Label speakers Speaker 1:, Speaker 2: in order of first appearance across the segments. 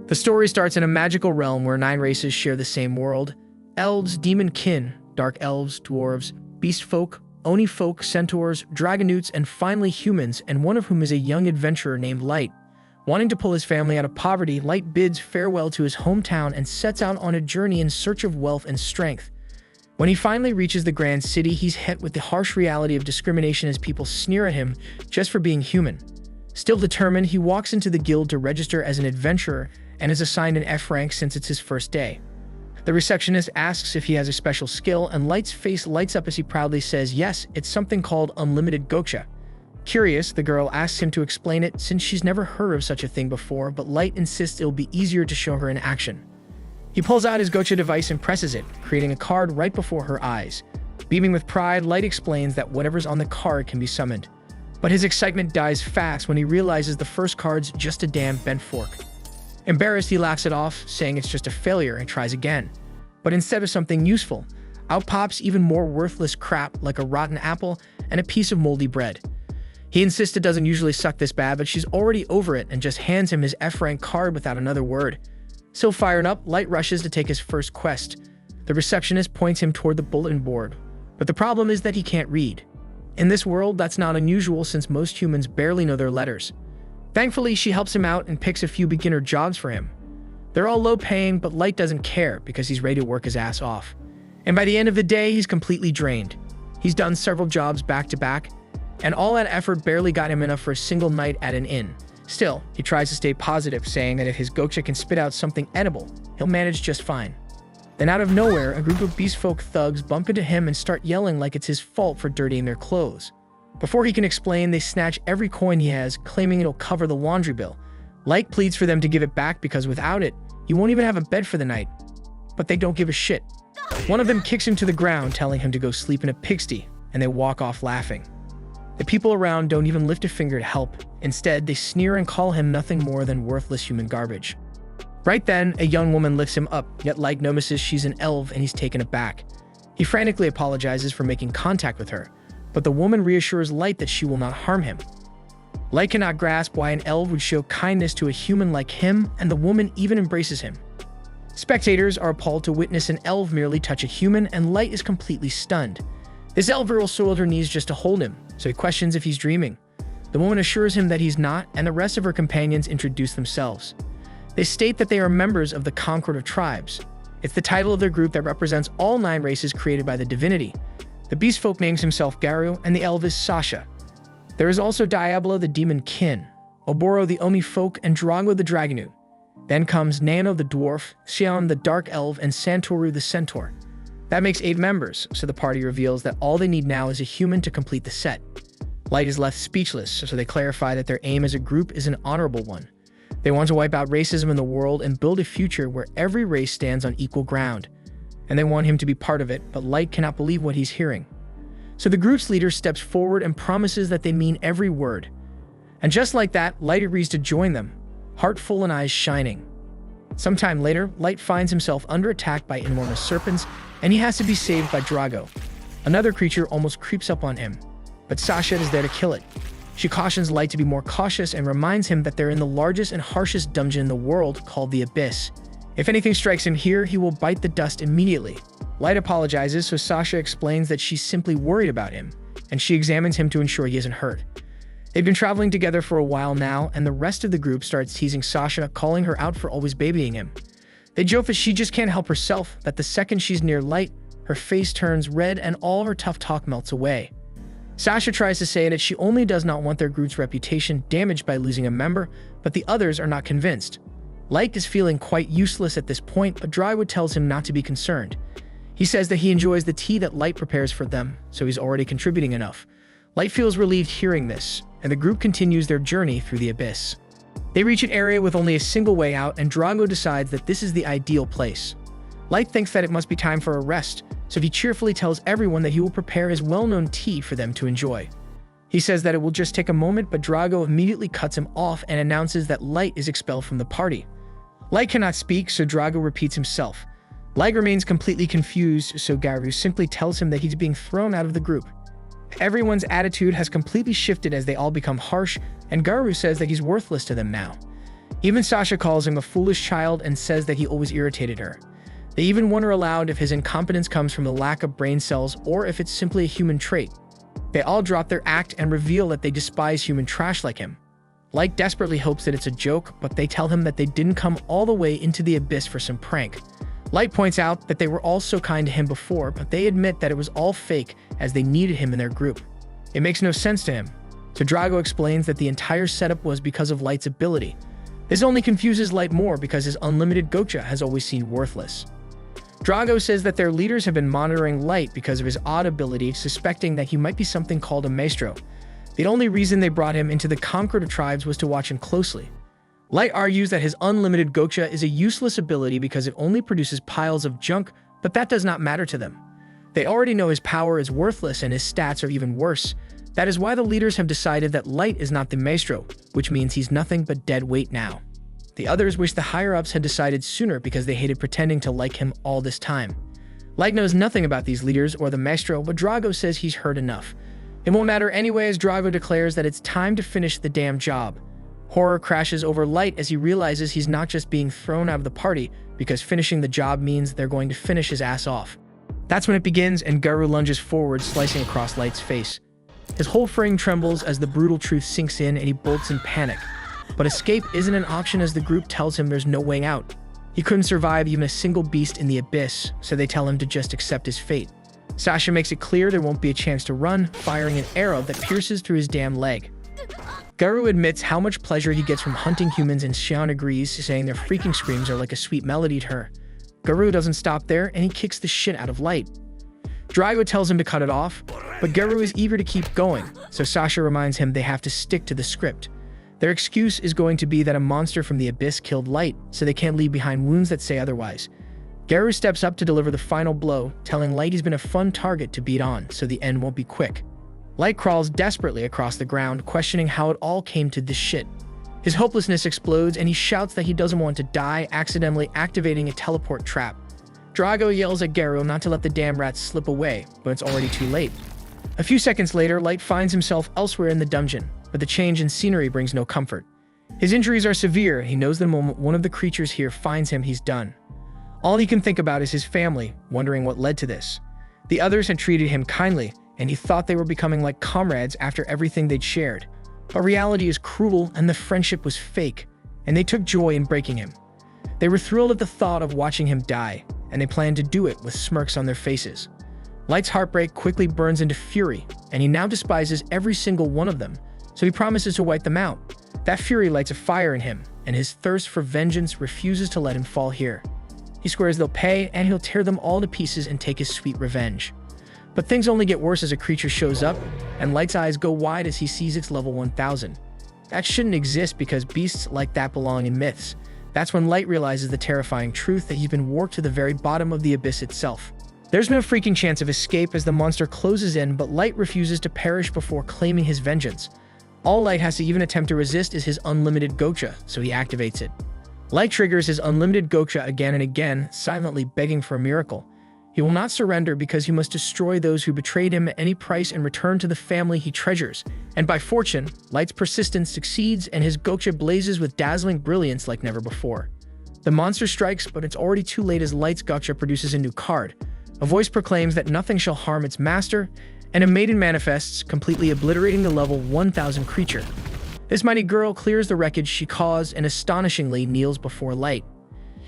Speaker 1: The story starts in a magical realm where 9 races share the same world: elves, demon kin, dark elves, dwarves, beast folk, oni folk, centaurs, dragonutes, and finally humans, and one of whom is a young adventurer named Light. Wanting to pull his family out of poverty, Light bids farewell to his hometown and sets out on a journey in search of wealth and strength. When he finally reaches the grand city, he's hit with the harsh reality of discrimination as people sneer at him just for being human. Still determined, he walks into the guild to register as an adventurer and is assigned an F rank since it's his first day. The receptionist asks if he has a special skill, and Light's face lights up as he proudly says yes, it's something called Unlimited Gacha. Curious, the girl asks him to explain it since she's never heard of such a thing before, but Light insists it'll be easier to show her in action. He pulls out his Gacha device and presses it, creating a card right before her eyes. Beaming with pride, Light explains that whatever's on the card can be summoned. But his excitement dies fast when he realizes the first card's just a damn bent fork. Embarrassed, he laughs it off, saying it's just a failure, and tries again. But instead of something useful, out pops even more worthless crap like a rotten apple and a piece of moldy bread. He insists it doesn't usually suck this bad, but she's already over it and just hands him his F-rank card without another word. So fired up, Light rushes to take his first quest. The receptionist points him toward the bulletin board, but the problem is that he can't read. In this world, that's not unusual since most humans barely know their letters. Thankfully, she helps him out and picks a few beginner jobs for him. They're all low-paying, but Light doesn't care because he's ready to work his ass off. And by the end of the day, he's completely drained. He's done several jobs back-to-back, and all that effort barely got him enough for a single night at an inn. Still, he tries to stay positive, saying that if his Gacha can spit out something edible, he'll manage just fine. Then out of nowhere, a group of beast folk thugs bump into him and start yelling like it's his fault for dirtying their clothes. Before he can explain, they snatch every coin he has, claiming it'll cover the laundry bill. Light pleads for them to give it back because without it, he won't even have a bed for the night. But they don't give a shit. One of them kicks him to the ground, telling him to go sleep in a pigsty, and they walk off laughing. The people around don't even lift a finger to help. Instead, they sneer and call him nothing more than worthless human garbage. Right then, a young woman lifts him up, yet Light notices she's an elf and he's taken aback. He frantically apologizes for making contact with her, but the woman reassures Light that she will not harm him. Light cannot grasp why an elf would show kindness to a human like him, and the woman even embraces him. Spectators are appalled to witness an elf merely touch a human, and Light is completely stunned. This elf girl soiled her knees just to hold him, so he questions if he's dreaming. The woman assures him that he's not, and the rest of her companions introduce themselves. They state that they are members of the Concord of Tribes. It's the title of their group that represents all 9 races created by the divinity. The beast folk names himself Garu, and the elf is Sasha. There is also Diablo the demon kin, Oboro the Omi folk, and Drago the dragonute. Then comes Nano the dwarf, Xian the dark elf, and Santoru the centaur. That makes 8 members, so the party reveals that all they need now is a human to complete the set. Light is left speechless, so they clarify that their aim as a group is an honorable one. They want to wipe out racism in the world and build a future where every race stands on equal ground. And they want him to be part of it, but Light cannot believe what he's hearing. So the group's leader steps forward and promises that they mean every word. And just like that, Light agrees to join them, heart full and eyes shining. Sometime later, Light finds himself under attack by enormous serpents, and he has to be saved by Drago. Another creature almost creeps up on him, but Sasha is there to kill it. She cautions Light to be more cautious and reminds him that they're in the largest and harshest dungeon in the world called the Abyss. If anything strikes him here, he will bite the dust immediately. Light apologizes, so Sasha explains that she's simply worried about him, and she examines him to ensure he isn't hurt. They've been traveling together for a while now, and the rest of the group starts teasing Sasha, calling her out for always babying him. They joke that she just can't help herself, that the second she's near Light, her face turns red and all her tough talk melts away. Sasha tries to say that she only does not want their group's reputation damaged by losing a member, but the others are not convinced. Light is feeling quite useless at this point, but Drywood tells him not to be concerned. He says that he enjoys the tea that Light prepares for them, so he's already contributing enough. Light feels relieved hearing this, and the group continues their journey through the Abyss. They reach an area with only a single way out, and Drago decides that this is the ideal place. Light thinks that it must be time for a rest, so he cheerfully tells everyone that he will prepare his well-known tea for them to enjoy. He says that it will just take a moment, but Drago immediately cuts him off and announces that Light is expelled from the party. Light cannot speak, so Drago repeats himself. Light remains completely confused, so Garu simply tells him that he's being thrown out of the group. Everyone's attitude has completely shifted as they all become harsh, and Garu says that he's worthless to them now. Even Sasha calls him a foolish child and says that he always irritated her. They even wonder aloud if his incompetence comes from the lack of brain cells or if it's simply a human trait. They all drop their act and reveal that they despise human trash like him. Light desperately hopes that it's a joke, but they tell him that they didn't come all the way into the abyss for some prank. Light points out that they were all so kind to him before, but they admit that it was all fake as they needed him in their group. It makes no sense to him, so Drago explains that the entire setup was because of Light's ability. This only confuses Light more because his unlimited Gacha has always seemed worthless. Drago says that their leaders have been monitoring Light because of his odd ability, suspecting that he might be something called a maestro. The only reason they brought him into the Concord tribes was to watch him closely. Light argues that his unlimited Gacha is a useless ability because it only produces piles of junk, but that does not matter to them. They already know his power is worthless and his stats are even worse. That is why the leaders have decided that Light is not the maestro, which means he's nothing but dead weight now. The others wish the higher-ups had decided sooner because they hated pretending to like him all this time. Light knows nothing about these leaders or the maestro, but Drago says he's heard enough. It won't matter anyway as Drago declares that it's time to finish the damn job. Horror crashes over Light as he realizes he's not just being thrown out of the party because finishing the job means they're going to finish his ass off. That's when it begins and Garu lunges forward, slicing across Light's face. His whole frame trembles as the brutal truth sinks in and he bolts in panic. But escape isn't an option as the group tells him there's no way out. He couldn't survive even a single beast in the abyss, so they tell him to just accept his fate. Sasha makes it clear there won't be a chance to run, firing an arrow that pierces through his damn leg. Garu admits how much pleasure he gets from hunting humans and Xian agrees, saying their freaking screams are like a sweet melody to her. Garu doesn't stop there and he kicks the shit out of Light. Drago tells him to cut it off, but Garu is eager to keep going, so Sasha reminds him they have to stick to the script. Their excuse is going to be that a monster from the abyss killed Light, so they can't leave behind wounds that say otherwise. Garu steps up to deliver the final blow, telling Light he's been a fun target to beat on, so the end won't be quick. Light crawls desperately across the ground, questioning how it all came to this shit. His hopelessness explodes and he shouts that he doesn't want to die, accidentally activating a teleport trap. Drago yells at Garu not to let the damn rats slip away, but it's already too late. A few seconds later, Light finds himself elsewhere in the dungeon, but the change in scenery brings no comfort. His injuries are severe. He knows the moment one of the creatures here finds him, he's done. All he can think about is his family, wondering what led to this. The others had treated him kindly, and he thought they were becoming like comrades after everything they'd shared. But reality is cruel, and the friendship was fake, and they took joy in breaking him. They were thrilled at the thought of watching him die, and they planned to do it with smirks on their faces. Light's heartbreak quickly burns into fury, and he now despises every single one of them, so he promises to wipe them out. That fury lights a fire in him, and his thirst for vengeance refuses to let him fall here. He swears they'll pay, and he'll tear them all to pieces and take his sweet revenge. But things only get worse as a creature shows up, and Light's eyes go wide as he sees its level 1000. That shouldn't exist because beasts like that belong in myths. That's when Light realizes the terrifying truth that he's been warped to the very bottom of the abyss itself. There's no freaking chance of escape as the monster closes in, but Light refuses to perish before claiming his vengeance. All Light has to even attempt to resist is his unlimited Gacha, so he activates it. Light triggers his unlimited Gacha again and again, silently begging for a miracle. He will not surrender because he must destroy those who betrayed him at any price and return to the family he treasures. And by fortune, Light's persistence succeeds and his Gacha blazes with dazzling brilliance like never before. The monster strikes, but it's already too late as Light's Gacha produces a new card. A voice proclaims that nothing shall harm its master, and a maiden manifests, completely obliterating the level 1000 creature. This mighty girl clears the wreckage she caused and astonishingly kneels before Light.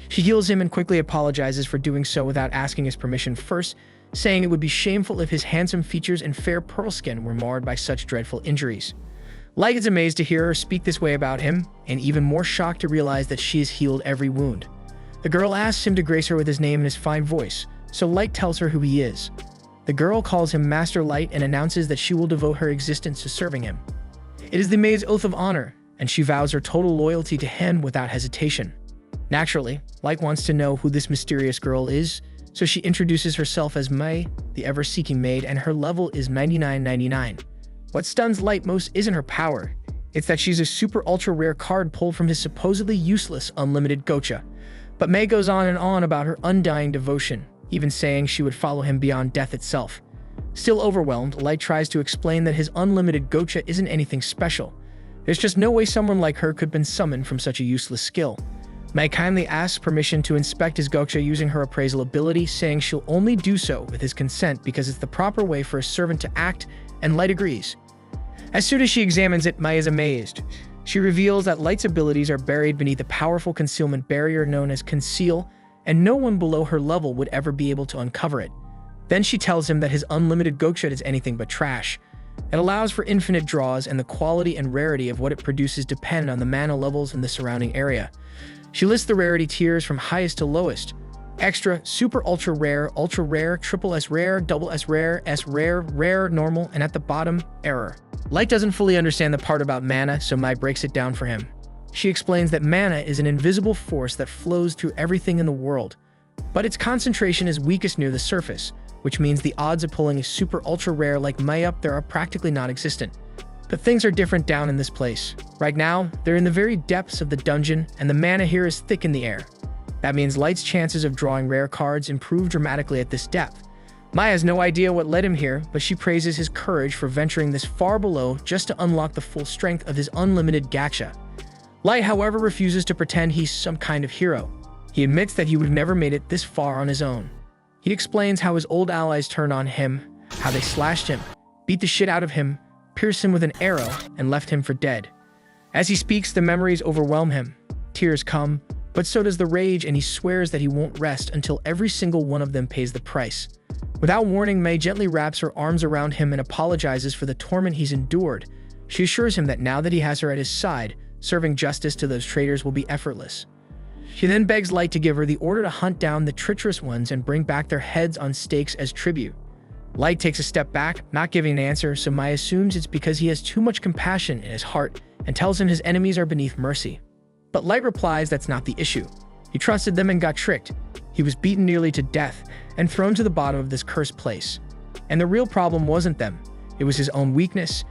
Speaker 1: She heals him and quickly apologizes for doing so without asking his permission first, saying it would be shameful if his handsome features and fair pearl skin were marred by such dreadful injuries. Light is amazed to hear her speak this way about him, and even more shocked to realize that she has healed every wound. The girl asks him to grace her with his name and his fine voice, so Light tells her who he is. The girl calls him Master Light and announces that she will devote her existence to serving him. It is the maid's oath of honor, and she vows her total loyalty to him without hesitation. Naturally, Light wants to know who this mysterious girl is, so she introduces herself as May, the ever-seeking maid, and her level is 9999. What stuns Light most isn't her power, it's that she's a super ultra rare card pulled from his supposedly useless unlimited Gacha. But May goes on and on about her undying devotion, even saying she would follow him beyond death itself. Still overwhelmed, Light tries to explain that his unlimited Gacha isn't anything special. There's just no way someone like her could have been summoned from such a useless skill. Mai kindly asks permission to inspect his gacha using her appraisal ability, saying she'll only do so with his consent because it's the proper way for a servant to act, and Light agrees. As soon as she examines it, Mai is amazed. She reveals that Light's abilities are buried beneath a powerful concealment barrier known as Conceal, and no one below her level would ever be able to uncover it. Then she tells him that his unlimited gacha is anything but trash. It allows for infinite draws, and the quality and rarity of what it produces depend on the mana levels in the surrounding area. She lists the rarity tiers from highest to lowest: extra, super ultra rare, triple S rare, double S rare, rare, normal, and at the bottom, error. Light doesn't fully understand the part about mana, so Mai breaks it down for him. She explains that mana is an invisible force that flows through everything in the world, but its concentration is weakest near the surface, which means the odds of pulling a super ultra rare like Mai up there are practically non-existent. But things are different down in this place. Right now, they're in the very depths of the dungeon, and the mana here is thick in the air. That means Light's chances of drawing rare cards improve dramatically at this depth. Mai has no idea what led him here, but she praises his courage for venturing this far below just to unlock the full strength of his unlimited gacha. Light, however, refuses to pretend he's some kind of hero. He admits that he would have never made it this far on his own. He explains how his old allies turned on him, how they slashed him, beat the shit out of him, pierced him with an arrow, and left him for dead. As he speaks, the memories overwhelm him. Tears come, but so does the rage, and he swears that he won't rest until every single one of them pays the price. Without warning, Mai gently wraps her arms around him and apologizes for the torment he's endured. She assures him that now that he has her at his side, serving justice to those traitors will be effortless. She then begs Light to give her the order to hunt down the treacherous ones and bring back their heads on stakes as tribute. Light takes a step back, not giving an answer, so Mai assumes it's because he has too much compassion in his heart and tells him his enemies are beneath mercy. But Light replies that's not the issue. He trusted them and got tricked. He was beaten nearly to death and thrown to the bottom of this cursed place. And the real problem wasn't them, it was his own weakness,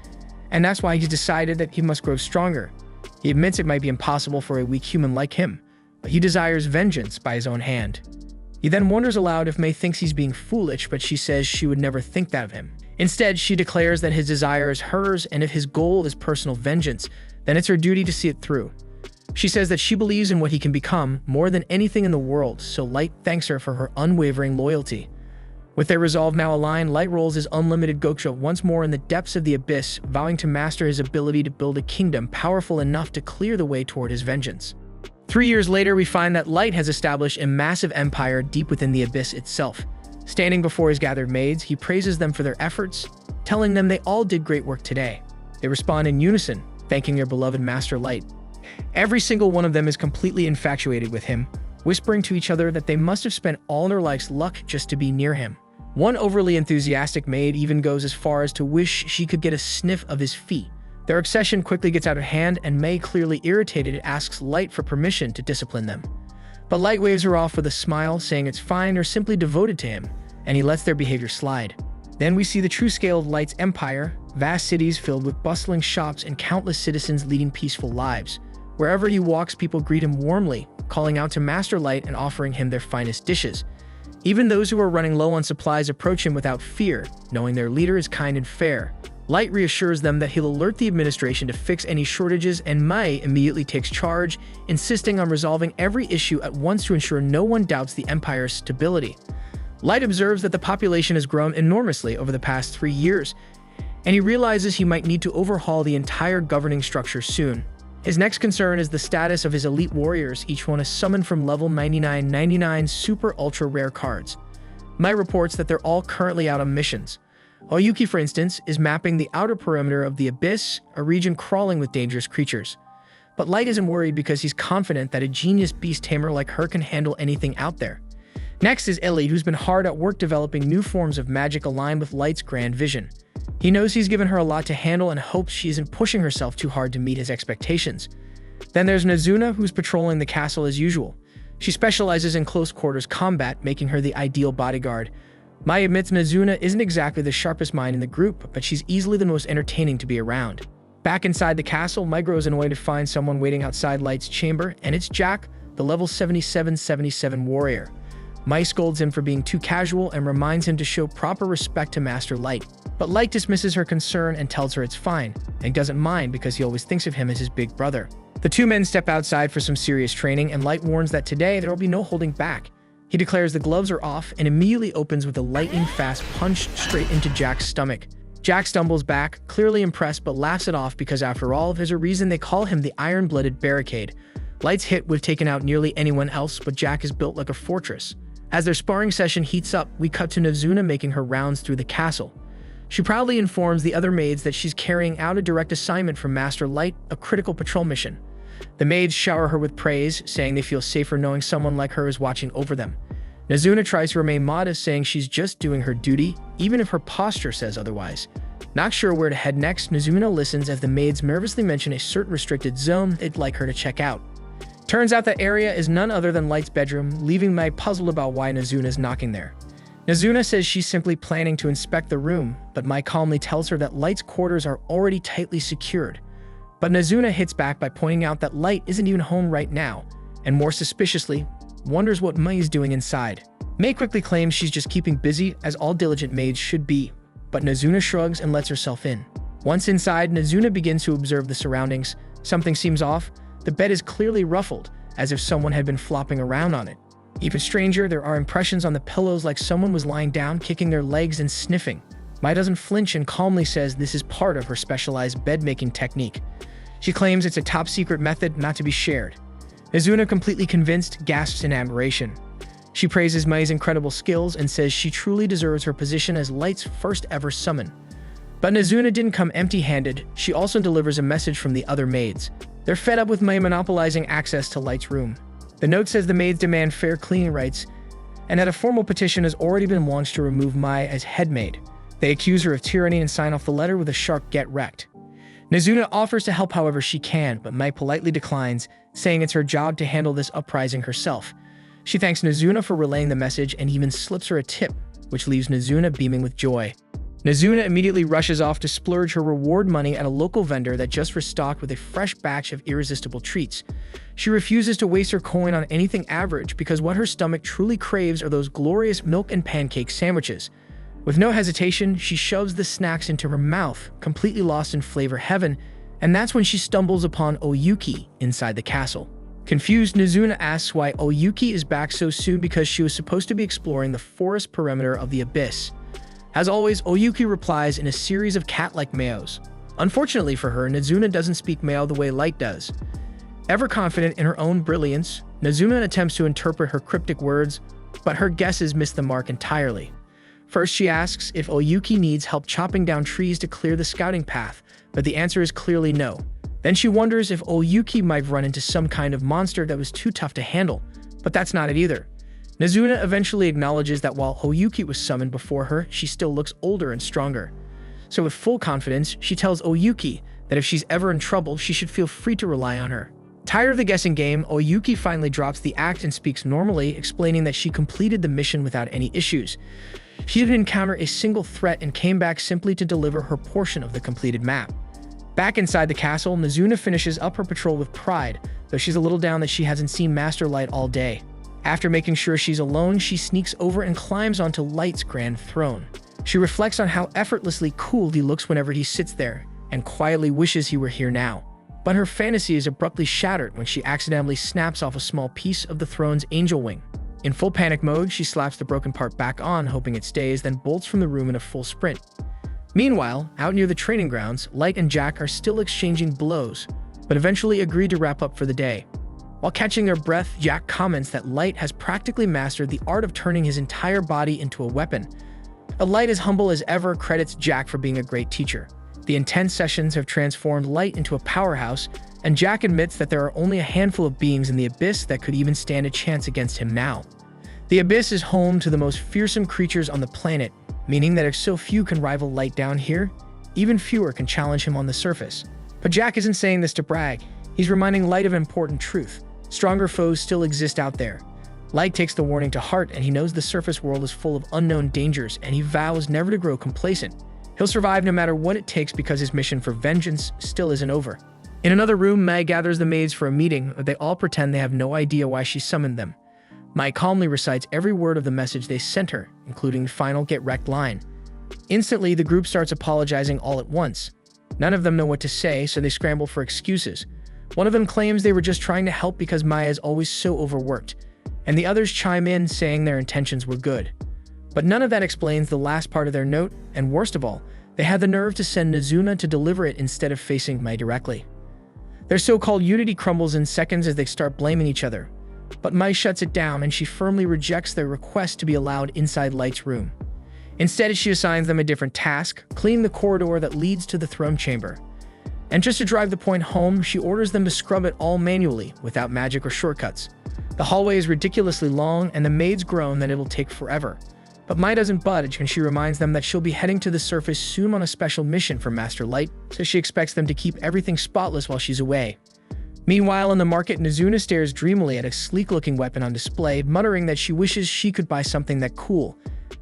Speaker 1: and that's why he's decided that he must grow stronger. He admits it might be impossible for a weak human like him, but he desires vengeance by his own hand. He then wonders aloud if Mai thinks he's being foolish, but she says she would never think that of him. Instead, she declares that his desire is hers, and if his goal is personal vengeance, then it's her duty to see it through. She says that she believes in what he can become more than anything in the world, so Light thanks her for her unwavering loyalty. With their resolve now aligned, Light rolls his unlimited gacha once more in the depths of the abyss, vowing to master his ability to build a kingdom powerful enough to clear the way toward his vengeance. 3 years later, we find that Light has established a massive empire deep within the abyss itself. Standing before his gathered maids, he praises them for their efforts, telling them they all did great work today. They respond in unison, thanking their beloved master Light. Every single one of them is completely infatuated with him, whispering to each other that they must have spent all their life's luck just to be near him. One overly enthusiastic maid even goes as far as to wish she could get a sniff of his feet. Their obsession quickly gets out of hand, and Mai, clearly irritated, asks Light for permission to discipline them. But Light waves her off with a smile, saying it's fine or simply devoted to him, and he lets their behavior slide. Then we see the true scale of Light's empire, vast cities filled with bustling shops and countless citizens leading peaceful lives. Wherever he walks, people greet him warmly, calling out to Master Light and offering him their finest dishes. Even those who are running low on supplies approach him without fear, knowing their leader is kind and fair. Light reassures them that he'll alert the administration to fix any shortages, and Mai immediately takes charge, insisting on resolving every issue at once to ensure no one doubts the empire's stability. Light observes that the population has grown enormously over the past 3 years, and he realizes he might need to overhaul the entire governing structure soon. His next concern is the status of his elite warriors, each one is summoned from level 99 super ultra rare cards. Mai reports that they're all currently out on missions. Oyuki, for instance, is mapping the outer perimeter of the abyss, a region crawling with dangerous creatures. But Light isn't worried because he's confident that a genius beast tamer like her can handle anything out there. Next is Ellie, who's been hard at work developing new forms of magic aligned with Light's grand vision. He knows he's given her a lot to handle and hopes she isn't pushing herself too hard to meet his expectations. Then there's Nazuna, who's patrolling the castle as usual. She specializes in close quarters combat, making her the ideal bodyguard. Mai admits Nazuna isn't exactly the sharpest mind in the group, but she's easily the most entertaining to be around. Back inside the castle, Mai grows annoyed to find someone waiting outside Light's chamber, and it's Jack, the level 77 warrior. Mai scolds him for being too casual and reminds him to show proper respect to Master Light. But Light dismisses her concern and tells her it's fine, and doesn't mind because he always thinks of him as his big brother. The two men step outside for some serious training, and Light warns that today there will be no holding back. He declares the gloves are off and immediately opens with a lightning-fast punch straight into Jack's stomach. Jack stumbles back, clearly impressed, but laughs it off because after all, there's a reason they call him the Iron-Blooded Barricade. Light's hit would have taken out nearly anyone else, but Jack is built like a fortress. As their sparring session heats up, we cut to Nazuna making her rounds through the castle. She proudly informs the other maids that she's carrying out a direct assignment from Master Light, a critical patrol mission. The maids shower her with praise, saying they feel safer knowing someone like her is watching over them. Nazuna tries to remain modest, saying she's just doing her duty, even if her posture says otherwise. Not sure where to head next, Nazuna listens as the maids nervously mention a certain restricted zone they'd like her to check out. Turns out that area is none other than Light's bedroom, leaving Mai puzzled about why Nazuna's knocking there. Nazuna says she's simply planning to inspect the room, but Mai calmly tells her that Light's quarters are already tightly secured. But Nazuna hits back by pointing out that Light isn't even home right now, and more suspiciously, wonders what Mai is doing inside. Mai quickly claims she's just keeping busy, as all diligent maids should be, but Nazuna shrugs and lets herself in. Once inside, Nazuna begins to observe the surroundings. Something seems off. The bed is clearly ruffled, as if someone had been flopping around on it. Even stranger, there are impressions on the pillows like someone was lying down, kicking their legs and sniffing. Mai doesn't flinch and calmly says this is part of her specialized bed-making technique. She claims it's a top-secret method not to be shared. Nazuna, completely convinced, gasps in admiration. She praises Mai's incredible skills and says she truly deserves her position as Light's first-ever summon. But Nazuna didn't come empty-handed. She also delivers a message from the other maids. They're fed up with Mai monopolizing access to Light's room. The note says the maids demand fair cleaning rights, and that a formal petition has already been launched to remove Mai as head maid. They accuse her of tyranny and sign off the letter with a sharp "get wrecked." Nazuna offers to help however she can, but Mai politely declines, saying it's her job to handle this uprising herself. She thanks Nazuna for relaying the message and even slips her a tip, which leaves Nazuna beaming with joy. Nazuna immediately rushes off to splurge her reward money at a local vendor that just restocked with a fresh batch of irresistible treats. She refuses to waste her coin on anything average because what her stomach truly craves are those glorious milk and pancake sandwiches. With no hesitation, she shoves the snacks into her mouth, completely lost in flavor heaven, and that's when she stumbles upon Oyuki inside the castle. Confused, Nazuna asks why Oyuki is back so soon because she was supposed to be exploring the forest perimeter of the abyss. As always, Oyuki replies in a series of cat-like meows. Unfortunately for her, Nazuna doesn't speak meow the way Light does. Ever confident in her own brilliance, Nazuna attempts to interpret her cryptic words, but her guesses miss the mark entirely. First, she asks if Oyuki needs help chopping down trees to clear the scouting path, but the answer is clearly no. Then she wonders if Oyuki might run into some kind of monster that was too tough to handle, but that's not it either. Nazuna eventually acknowledges that while Oyuki was summoned before her, she still looks older and stronger. So with full confidence, she tells Oyuki that if she's ever in trouble, she should feel free to rely on her. Tired of the guessing game, Oyuki finally drops the act and speaks normally, explaining that she completed the mission without any issues. She didn't encounter a single threat and came back simply to deliver her portion of the completed map. Back inside the castle, Nazuna finishes up her patrol with pride, though she's a little down that she hasn't seen Master Light all day. After making sure she's alone, she sneaks over and climbs onto Light's grand throne. She reflects on how effortlessly cool he looks whenever he sits there, and quietly wishes he were here now. But her fantasy is abruptly shattered when she accidentally snaps off a small piece of the throne's angel wing. In full panic mode, she slaps the broken part back on, hoping it stays, then bolts from the room in a full sprint. Meanwhile, out near the training grounds, Light and Jack are still exchanging blows, but eventually agree to wrap up for the day. While catching their breath, Jack comments that Light has practically mastered the art of turning his entire body into a weapon. A Light as humble as ever credits Jack for being a great teacher. The intense sessions have transformed Light into a powerhouse, and Jack admits that there are only a handful of beings in the Abyss that could even stand a chance against him now. The Abyss is home to the most fearsome creatures on the planet, meaning that if so few can rival Light down here, even fewer can challenge him on the surface. But Jack isn't saying this to brag. He's reminding Light of an important truth. Stronger foes still exist out there. Light takes the warning to heart, and he knows the surface world is full of unknown dangers, and he vows never to grow complacent. He'll survive no matter what it takes because his mission for vengeance still isn't over. In another room, Mai gathers the maids for a meeting, but they all pretend they have no idea why she summoned them. Mai calmly recites every word of the message they sent her, including the final "get wrecked" line. Instantly, the group starts apologizing all at once. None of them know what to say, so they scramble for excuses. One of them claims they were just trying to help because Maya is always so overworked, and the others chime in saying their intentions were good. But none of that explains the last part of their note, and worst of all, they had the nerve to send Nazuna to deliver it instead of facing Mai directly. Their so-called unity crumbles in seconds as they start blaming each other. But Mai shuts it down and she firmly rejects their request to be allowed inside Light's room. Instead, she assigns them a different task, cleaning the corridor that leads to the throne chamber. And just to drive the point home, she orders them to scrub it all manually, without magic or shortcuts. The hallway is ridiculously long and the maids groan that it'll take forever. But Mai doesn't budge, and she reminds them that she'll be heading to the surface soon on a special mission for Master Light, so she expects them to keep everything spotless while she's away. Meanwhile, in the market, Nazuna stares dreamily at a sleek-looking weapon on display, muttering that she wishes she could buy something that cool.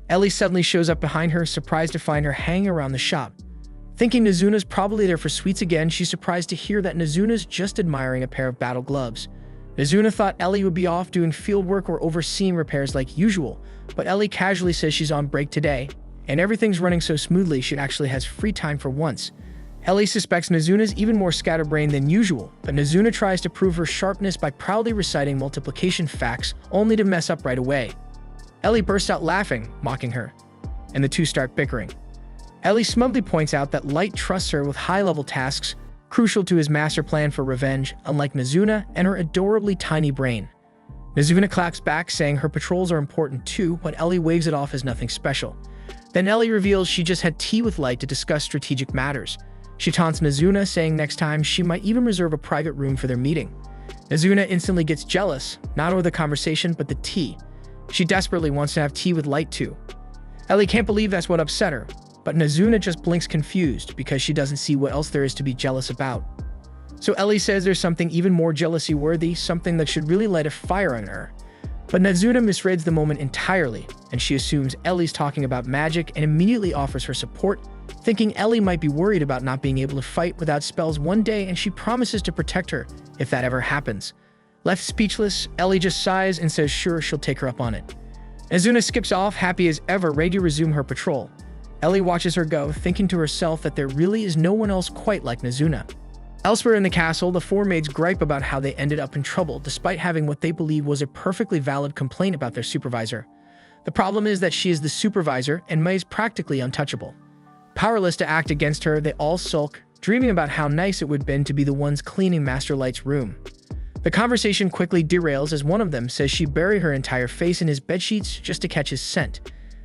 Speaker 1: Ellie suddenly shows up behind her, surprised to find her hanging around the shop. Thinking Nazuna's probably there for sweets again, she's surprised to hear that Nazuna's just admiring a pair of battle gloves. Nazuna thought Ellie would be off doing field work or overseeing repairs like usual, but Ellie casually says she's on break today, and everything's running so smoothly she actually has free time for once. Ellie suspects Nazuna's even more scatterbrained than usual, but Nazuna tries to prove her sharpness by proudly reciting multiplication facts, only to mess up right away. Ellie bursts out laughing, mocking her, and the two start bickering. Ellie smugly points out that Light trusts her with high-level tasks, crucial to his master plan for revenge, unlike Nazuna and her adorably tiny brain. Nazuna claps back, saying her patrols are important too, but Ellie waves it off as nothing special. Then Ellie reveals she just had tea with Light to discuss strategic matters. She taunts Nazuna, saying next time she might even reserve a private room for their meeting. Nazuna instantly gets jealous, not over the conversation, but the tea. She desperately wants to have tea with Light too. Ellie can't believe that's what upset her, but Nazuna just blinks confused because she doesn't see what else there is to be jealous about. So Ellie says there's something even more jealousy-worthy, something that should really light a fire on her. But Nazuna misreads the moment entirely, and she assumes Ellie's talking about magic and immediately offers her support, thinking Ellie might be worried about not being able to fight without spells one day, and she promises to protect her if that ever happens. Left speechless, Ellie just sighs and says sure, she'll take her up on it. Nazuna skips off, happy as ever, ready to resume her patrol. Ellie watches her go, thinking to herself that there really is no one else quite like Nazuna. Elsewhere in the castle, the four maids gripe about how they ended up in trouble despite having what they believe was a perfectly valid complaint about their supervisor. The problem is that she is the supervisor and Mai is practically untouchable. Powerless to act against her, they all sulk, dreaming about how nice it would have been to be the ones cleaning Master Light's room. The conversation quickly derails as one of them says she'd bury her entire face in his bedsheets just to catch his scent.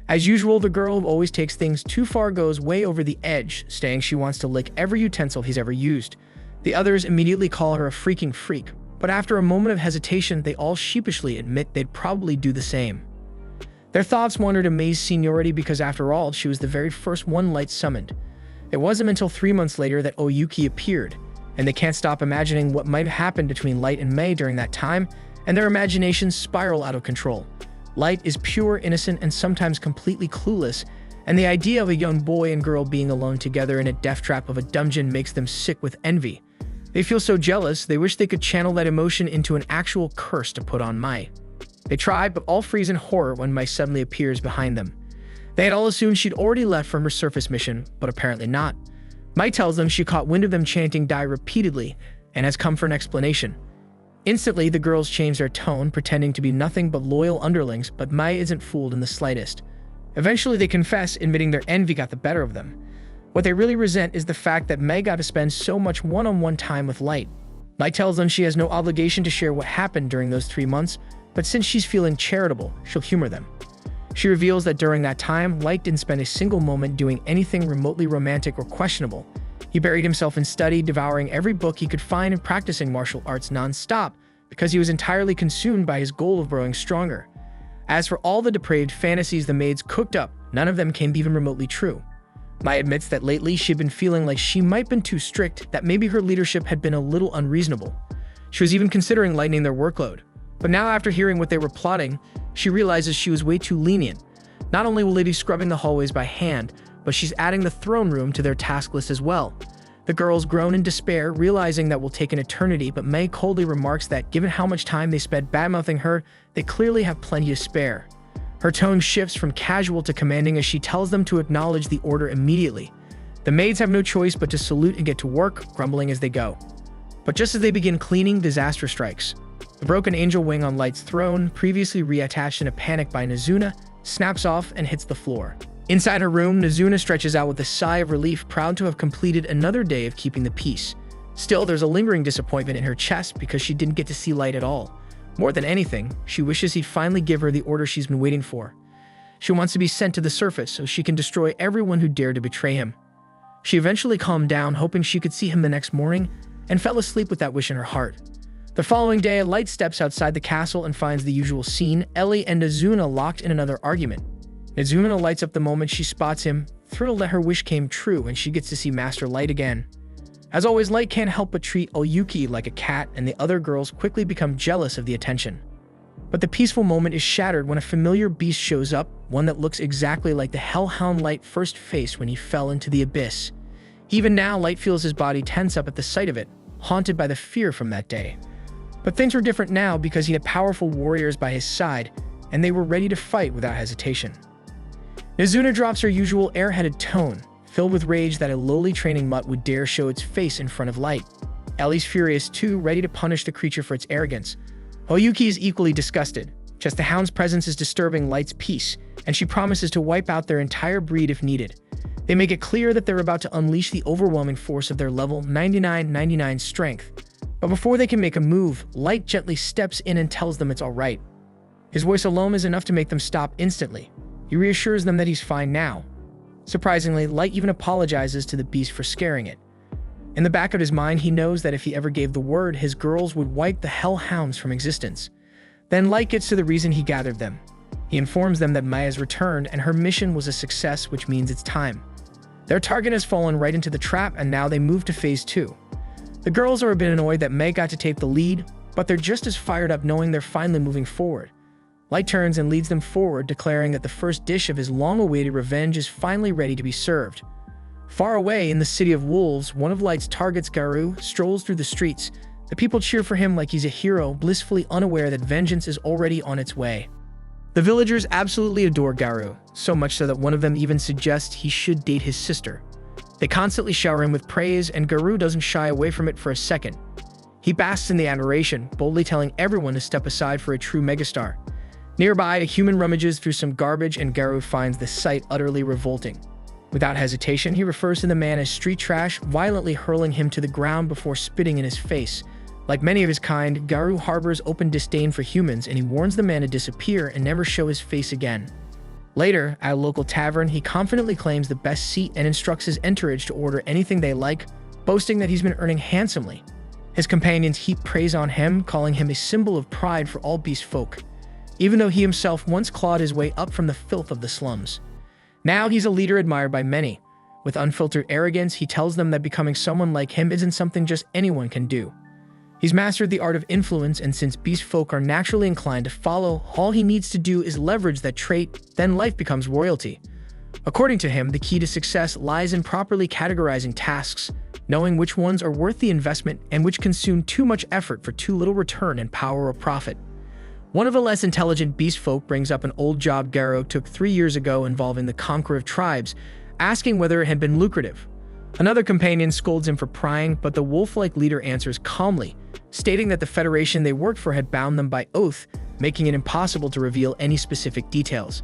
Speaker 1: As usual, the girl who always takes things too far goes way over the edge, saying she wants to lick every utensil he's ever used. The others immediately call her a freaking freak, but after a moment of hesitation, they all sheepishly admit they'd probably do the same. Their thoughts wander to Mai's seniority because after all, she was the very first one Light summoned. It wasn't until 3 months later that Oyuki appeared, and they can't stop imagining what might have happened between Light and Mai during that time, and their imaginations spiral out of control. Light is pure, innocent, and sometimes completely clueless, and the idea of a young boy and girl being alone together in a death trap of a dungeon makes them sick with envy. They feel so jealous, they wish they could channel that emotion into an actual curse to put on Mai. They try, but all freeze in horror when Mai suddenly appears behind them. They had all assumed she'd already left from her surface mission, but apparently not. Mai tells them she caught wind of them chanting "die" repeatedly and has come for an explanation. Instantly, the girls change their tone, pretending to be nothing but loyal underlings, but Mai isn't fooled in the slightest. Eventually, they confess, admitting their envy got the better of them. What they really resent is the fact that Mai got to spend so much one-on-one time with Light. Light tells them she has no obligation to share what happened during those 3 months, but since she's feeling charitable, she'll humor them. She reveals that during that time, Light didn't spend a single moment doing anything remotely romantic or questionable. He buried himself in study, devouring every book he could find and practicing martial arts non-stop because he was entirely consumed by his goal of growing stronger. As for all the depraved fantasies the maids cooked up, none of them came even remotely true. Mai admits that lately she'd been feeling like she might have been too strict, that maybe her leadership had been a little unreasonable. She was even considering lightening their workload. But now, after hearing what they were plotting, she realizes she was way too lenient. Not only will they be scrubbing the hallways by hand, but she's adding the throne room to their task list as well. The girls groan in despair, realizing that will take an eternity, but Mai coldly remarks that given how much time they spent badmouthing her, they clearly have plenty to spare. Her tone shifts from casual to commanding as she tells them to acknowledge the order immediately. The maids have no choice but to salute and get to work, grumbling as they go. But just as they begin cleaning, disaster strikes. The broken angel wing on Light's throne, previously reattached in a panic by Nizuna, snaps off and hits the floor. Inside her room, Nizuna stretches out with a sigh of relief, proud to have completed another day of keeping the peace. Still, there's a lingering disappointment in her chest because she didn't get to see Light at all. More than anything, she wishes he'd finally give her the order she's been waiting for. She wants to be sent to the surface so she can destroy everyone who dared to betray him. She eventually calmed down, hoping she could see him the next morning, and fell asleep with that wish in her heart. The following day, Light steps outside the castle and finds the usual scene, Ellie and Nizuna locked in another argument. Nizuna lights up the moment she spots him, thrilled that her wish came true and she gets to see Master Light again. As always, Light can't help but treat Oyuki like a cat, and the other girls quickly become jealous of the attention. But the peaceful moment is shattered when a familiar beast shows up, one that looks exactly like the hellhound Light first faced when he fell into the abyss. Even now, Light feels his body tense up at the sight of it, haunted by the fear from that day. But things were different now because he had powerful warriors by his side, and they were ready to fight without hesitation. Nizuna drops her usual airheaded tone, filled with rage that a lowly training mutt would dare show its face in front of Light. Ellie's furious too, ready to punish the creature for its arrogance. Oyuki is equally disgusted. Just the hound's presence is disturbing Light's peace, and she promises to wipe out their entire breed if needed. They make it clear that they're about to unleash the overwhelming force of their level 99 strength. But before they can make a move, Light gently steps in and tells them it's alright. His voice alone is enough to make them stop instantly. He reassures them that he's fine now. Surprisingly, Light even apologizes to the beast for scaring it. In the back of his mind, he knows that if he ever gave the word, his girls would wipe the hellhounds from existence. Then Light gets to the reason he gathered them. He informs them that Maya's returned and her mission was a success, which means it's time. Their target has fallen right into the trap, and now they move to phase 2. The girls are a bit annoyed that May got to take the lead, but they're just as fired up knowing they're finally moving forward. Light turns and leads them forward, declaring that the first dish of his long-awaited revenge is finally ready to be served. Far away in the City of Wolves, one of Light's targets, Garou, strolls through the streets. The people cheer for him like he's a hero, blissfully unaware that vengeance is already on its way. The villagers absolutely adore Garou, so much so that one of them even suggests he should date his sister. They constantly shower him with praise, and Garou doesn't shy away from it for a second. He basks in the admiration, boldly telling everyone to step aside for a true megastar. Nearby, a human rummages through some garbage, and Garou finds the sight utterly revolting. Without hesitation, he refers to the man as street trash, violently hurling him to the ground before spitting in his face. Like many of his kind, Garou harbors open disdain for humans, and he warns the man to disappear and never show his face again. Later, at a local tavern, he confidently claims the best seat and instructs his entourage to order anything they like, boasting that he's been earning handsomely. His companions heap praise on him, calling him a symbol of pride for all beast folk, even though he himself once clawed his way up from the filth of the slums. Now he's a leader admired by many. With unfiltered arrogance, he tells them that becoming someone like him isn't something just anyone can do. He's mastered the art of influence, and since beast folk are naturally inclined to follow, all he needs to do is leverage that trait, then life becomes royalty. According to him, the key to success lies in properly categorizing tasks, knowing which ones are worth the investment and which consume too much effort for too little return in power or profit. One of the less intelligent beast folk brings up an old job Garou took 3 years ago involving the conquer of tribes, asking whether it had been lucrative. Another companion scolds him for prying, but the wolf-like leader answers calmly, stating that the federation they worked for had bound them by oath, making it impossible to reveal any specific details.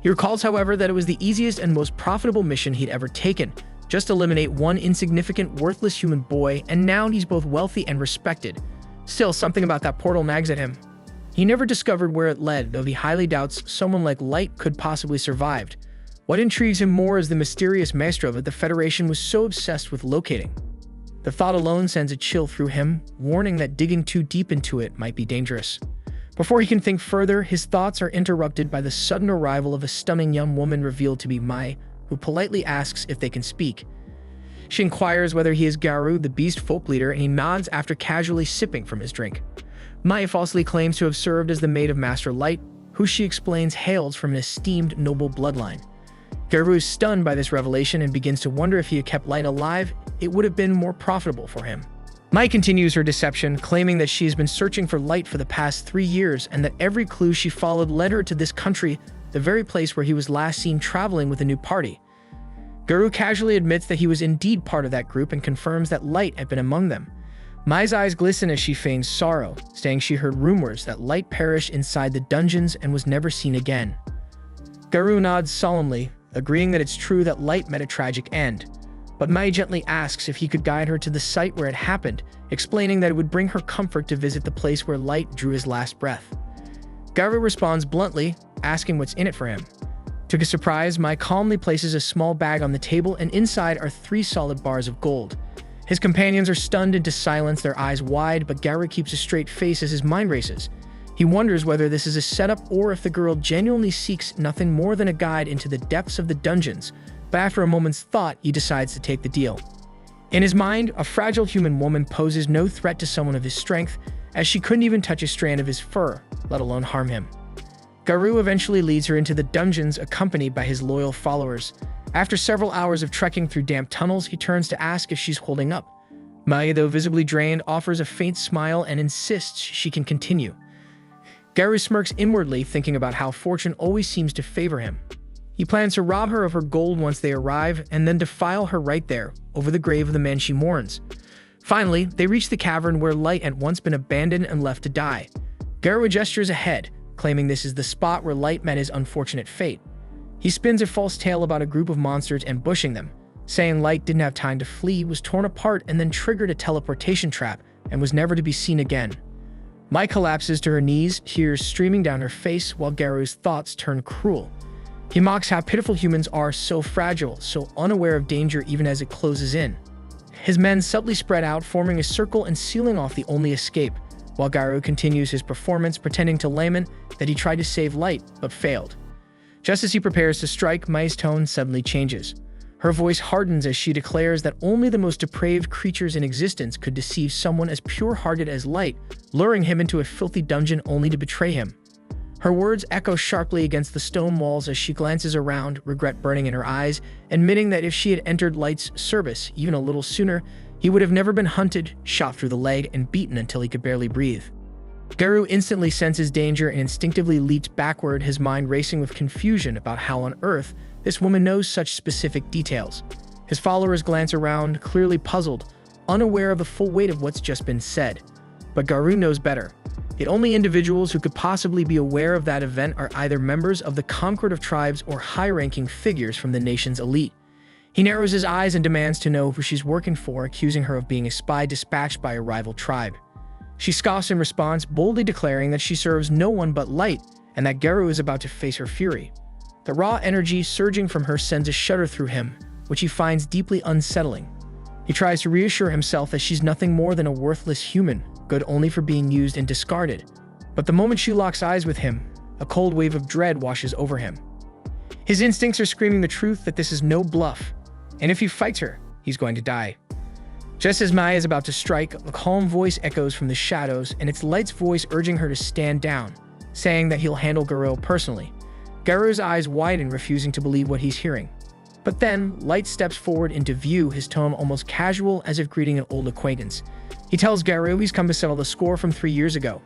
Speaker 1: He recalls, however, that it was the easiest and most profitable mission he'd ever taken. Just eliminate one insignificant, worthless human boy, and now he's both wealthy and respected. Still, something about that portal nags at him. He never discovered where it led, though he highly doubts someone like Light could possibly survive. What intrigues him more is the mysterious maestro that the Federation was so obsessed with locating. The thought alone sends a chill through him, warning that digging too deep into it might be dangerous. Before he can think further, his thoughts are interrupted by the sudden arrival of a stunning young woman revealed to be Mai, who politely asks if they can speak. She inquires whether he is Garou, the beast folk leader, and he nods after casually sipping from his drink. Mai falsely claims to have served as the maid of Master Light, who she explains hails from an esteemed noble bloodline. Garou is stunned by this revelation and begins to wonder if he had kept Light alive, it would have been more profitable for him. Mai continues her deception, claiming that she has been searching for Light for the past 3 years and that every clue she followed led her to this country the very place where he was last seen traveling with a new party. Garou casually admits that he was indeed part of that group and confirms that Light had been among them. Mai's eyes glisten as she feigns sorrow, saying she heard rumors that Light perished inside the dungeons and was never seen again. Garou nods solemnly, agreeing that it's true that Light met a tragic end, but Mai gently asks if he could guide her to the site where it happened, explaining that it would bring her comfort to visit the place where Light drew his last breath. Garou responds bluntly, asking what's in it for him. To his surprise, Mai calmly places a small bag on the table, and inside are 3 solid bars of gold. His companions are stunned into silence, their eyes wide, but Garou keeps a straight face as his mind races. He wonders whether this is a setup or if the girl genuinely seeks nothing more than a guide into the depths of the dungeons, but after a moment's thought, he decides to take the deal. In his mind, a fragile human woman poses no threat to someone of his strength, as she couldn't even touch a strand of his fur, let alone harm him. Garou eventually leads her into the dungeons, accompanied by his loyal followers. After several hours of trekking through damp tunnels, he turns to ask if she's holding up. Mai, though visibly drained, offers a faint smile and insists she can continue. Garou smirks inwardly, thinking about how fortune always seems to favor him. He plans to rob her of her gold once they arrive, and then defile her right there, over the grave of the man she mourns. Finally, they reach the cavern where Light had once been abandoned and left to die. Garou gestures ahead, claiming this is the spot where Light met his unfortunate fate. He spins a false tale about a group of monsters ambushing them, saying Light didn't have time to flee, was torn apart, and then triggered a teleportation trap, and was never to be seen again. Mai collapses to her knees, tears streaming down her face, while Garou's thoughts turn cruel. He mocks how pitiful humans are, so fragile, so unaware of danger even as it closes in. His men subtly spread out, forming a circle and sealing off the only escape, while Garou continues his performance, pretending to laymen that he tried to save Light, but failed. Just as he prepares to strike, Mai's tone suddenly changes. Her voice hardens as she declares that only the most depraved creatures in existence could deceive someone as pure-hearted as Light, luring him into a filthy dungeon only to betray him. Her words echo sharply against the stone walls as she glances around, regret burning in her eyes, admitting that if she had entered Light's service even a little sooner, he would have never been hunted, shot through the leg, and beaten until he could barely breathe. Garou instantly senses danger and instinctively leaps backward, his mind racing with confusion about how on earth this woman knows such specific details. His followers glance around, clearly puzzled, unaware of the full weight of what's just been said. But Garou knows better. The only individuals who could possibly be aware of that event are either members of the Concord of tribes or high-ranking figures from the nation's elite. He narrows his eyes and demands to know who she's working for, accusing her of being a spy dispatched by a rival tribe. She scoffs in response, boldly declaring that she serves no one but Light, and that Garou is about to face her fury. The raw energy surging from her sends a shudder through him, which he finds deeply unsettling. He tries to reassure himself that she's nothing more than a worthless human, good only for being used and discarded. But the moment she locks eyes with him, a cold wave of dread washes over him. His instincts are screaming the truth that this is no bluff, and if he fights her, he's going to die. Just as Mai is about to strike, a calm voice echoes from the shadows, and it's Light's voice urging her to stand down, saying that he'll handle Garou personally. Garou's eyes widen, refusing to believe what he's hearing. But then, Light steps forward into view, his tone almost casual, as if greeting an old acquaintance. He tells Garou he's come to settle the score from 3 years ago.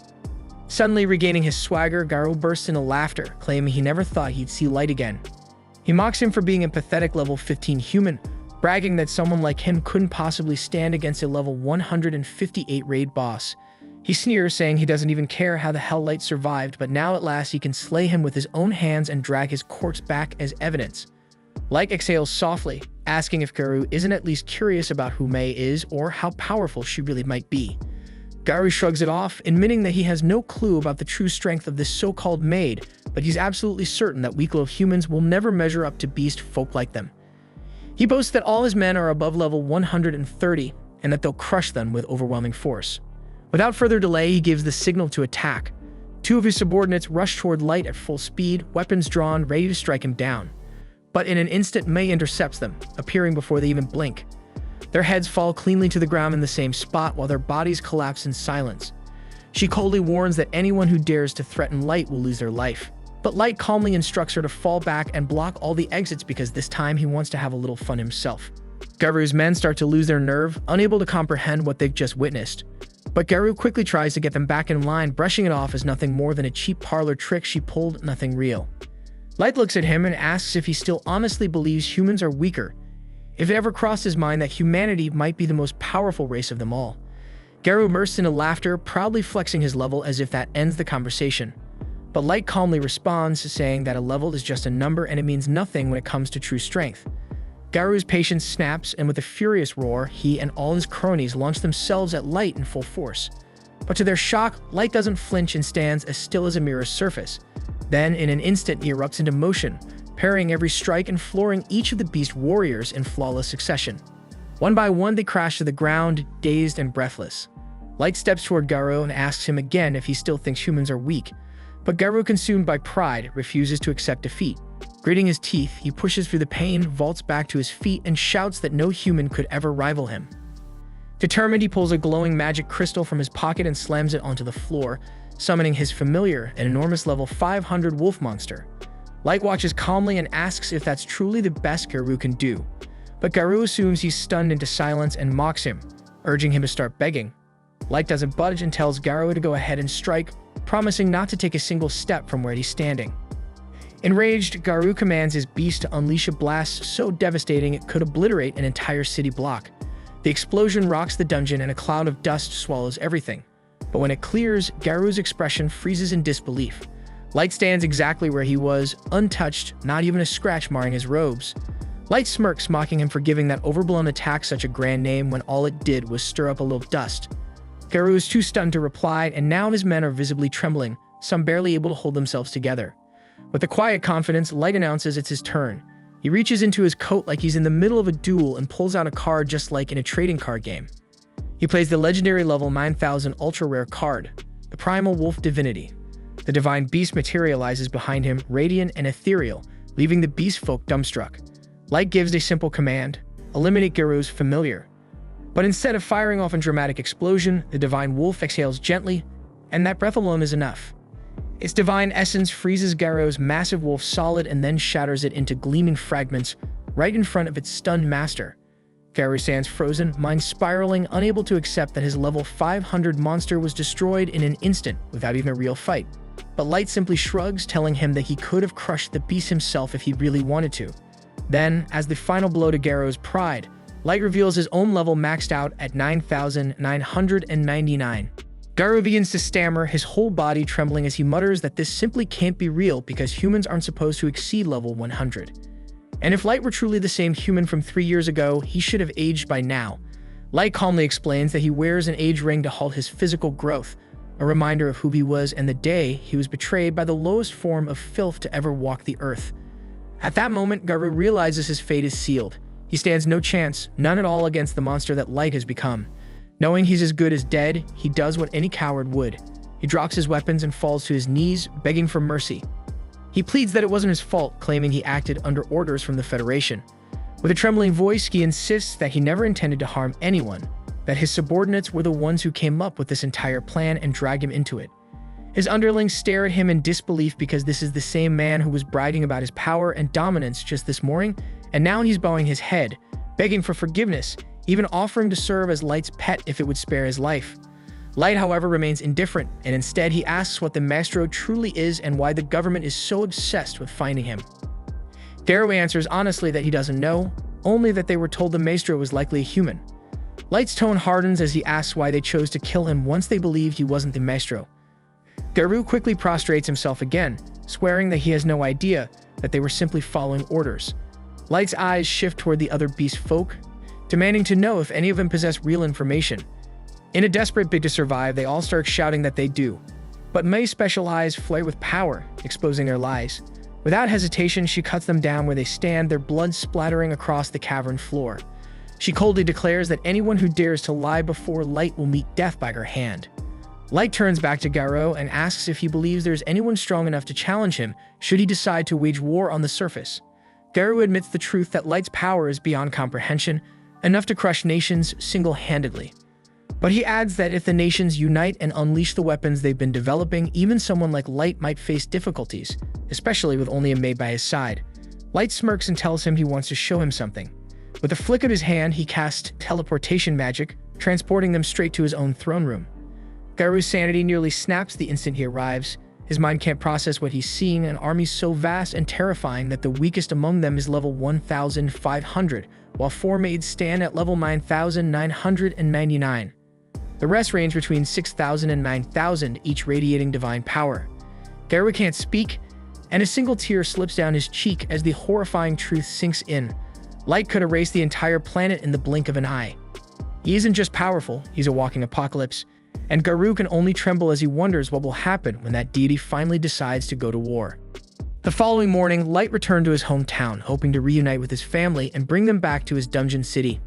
Speaker 1: Suddenly regaining his swagger, Garou bursts into laughter, claiming he never thought he'd see Light again. He mocks him for being a pathetic level 15 human, bragging that someone like him couldn't possibly stand against a level 158 raid boss. He sneers, saying he doesn't even care how the hell Light survived, but now at last he can slay him with his own hands and drag his corpse back as evidence. Light exhales softly, asking if Garou isn't at least curious about who Mai is or how powerful she really might be. Garou shrugs it off, admitting that he has no clue about the true strength of this so-called maid, but he's absolutely certain that weak little humans will never measure up to beast folk like them. He boasts that all his men are above level 130 and that they'll crush them with overwhelming force. Without further delay, he gives the signal to attack. 2 of his subordinates rush toward Light at full speed, weapons drawn, ready to strike him down. But in an instant, Mai intercepts them, appearing before they even blink. Their heads fall cleanly to the ground in the same spot while their bodies collapse in silence. She coldly warns that anyone who dares to threaten Light will lose their life. But Light calmly instructs her to fall back and block all the exits because this time he wants to have a little fun himself. Garou's men start to lose their nerve, unable to comprehend what they've just witnessed. But Garou quickly tries to get them back in line, brushing it off as nothing more than a cheap parlor trick she pulled, nothing real. Light looks at him and asks if he still honestly believes humans are weaker, if it ever crossed his mind that humanity might be the most powerful race of them all. Garou bursts into laughter, proudly flexing his level as if that ends the conversation. But Light calmly responds, saying that a level is just a number and it means nothing when it comes to true strength. Garou's patience snaps, and with a furious roar, he and all his cronies launch themselves at Light in full force. But to their shock, Light doesn't flinch and stands as still as a mirror's surface. Then, in an instant, he erupts into motion, parrying every strike and flooring each of the beast warriors in flawless succession. One by one, they crash to the ground, dazed and breathless. Light steps toward Garou and asks him again if he still thinks humans are weak. But Garou, consumed by pride, refuses to accept defeat. Gritting his teeth, he pushes through the pain, vaults back to his feet, and shouts that no human could ever rival him. Determined, he pulls a glowing magic crystal from his pocket and slams it onto the floor, summoning his familiar, an enormous level 500 wolf monster. Light watches calmly and asks if that's truly the best Garou can do. But Garou assumes he's stunned into silence and mocks him, urging him to start begging. Light doesn't budge and tells Garou to go ahead and strike, promising not to take a single step from where he's standing. Enraged, Garou commands his beast to unleash a blast so devastating it could obliterate an entire city block. The explosion rocks the dungeon and a cloud of dust swallows everything. But when it clears, Garou's expression freezes in disbelief. Light stands exactly where he was, untouched, not even a scratch marring his robes. Light smirks, mocking him for giving that overblown attack such a grand name when all it did was stir up a little dust. Garou is too stunned to reply, and now his men are visibly trembling, some barely able to hold themselves together. With a quiet confidence, Light announces it's his turn. He reaches into his coat like he's in the middle of a duel and pulls out a card just like in a trading card game. He plays the legendary level 9000 ultra-rare card, the Primal Wolf Divinity. The divine beast materializes behind him, radiant and ethereal, leaving the beast folk dumbstruck. Light gives a simple command: eliminate Garou's familiar. But instead of firing off a dramatic explosion, the divine wolf exhales gently, and that breath alone is enough. Its divine essence freezes Garou's massive wolf solid and then shatters it into gleaming fragments right in front of its stunned master. Garou stands frozen, mind spiraling, unable to accept that his level 500 monster was destroyed in an instant without even a real fight. But Light simply shrugs, telling him that he could have crushed the beast himself if he really wanted to. Then, as the final blow to Garou's pride, Light reveals his own level maxed out at 9,999. Garou begins to stammer, his whole body trembling as he mutters that this simply can't be real because humans aren't supposed to exceed level 100. And if Light were truly the same human from 3 years ago, he should have aged by now. Light calmly explains that he wears an age ring to halt his physical growth, a reminder of who he was and the day he was betrayed by the lowest form of filth to ever walk the earth. At that moment, Garou realizes his fate is sealed. He stands no chance, none at all, against the monster that Light has become. Knowing he's as good as dead, he does what any coward would. He drops his weapons and falls to his knees, begging for mercy. He pleads that it wasn't his fault, claiming he acted under orders from the Federation. With a trembling voice, he insists that he never intended to harm anyone, that his subordinates were the ones who came up with this entire plan and dragged him into it. His underlings stare at him in disbelief because this is the same man who was bragging about his power and dominance just this morning, and now he's bowing his head, begging for forgiveness, even offering to serve as Light's pet if it would spare his life. Light, however, remains indifferent, and instead he asks what the Maestro truly is and why the government is so obsessed with finding him. Garou answers honestly that he doesn't know, only that they were told the Maestro was likely a human. Light's tone hardens as he asks why they chose to kill him once they believed he wasn't the Maestro. Garou quickly prostrates himself again, swearing that he has no idea, that they were simply following orders. Light's eyes shift toward the other beast folk, demanding to know if any of them possess real information. In a desperate bid to survive, they all start shouting that they do. But May's special eyes flare with power, exposing their lies. Without hesitation, she cuts them down where they stand, their blood splattering across the cavern floor. She coldly declares that anyone who dares to lie before Light will meet death by her hand. Light turns back to Garou and asks if he believes there's anyone strong enough to challenge him should he decide to wage war on the surface. Garou admits the truth that Light's power is beyond comprehension, enough to crush nations single-handedly. But he adds that if the nations unite and unleash the weapons they've been developing, even someone like Light might face difficulties, especially with only a maid by his side. Light smirks and tells him he wants to show him something. With a flick of his hand, he casts teleportation magic, transporting them straight to his own throne room. Garou's sanity nearly snaps the instant he arrives, His mind can't process what he's seeing, an army so vast and terrifying that the weakest among them is level 1,500, while 4 maids stand at level 9,999. The rest range between 6,000 and 9,000, each radiating divine power. Garwa can't speak, and a single tear slips down his cheek as the horrifying truth sinks in. Light could erase the entire planet in the blink of an eye. He isn't just powerful, he's a walking apocalypse, and Garou can only tremble as he wonders what will happen when that deity finally decides to go to war. The following morning, Light returned to his hometown, hoping to reunite with his family and bring them back to his dungeon city.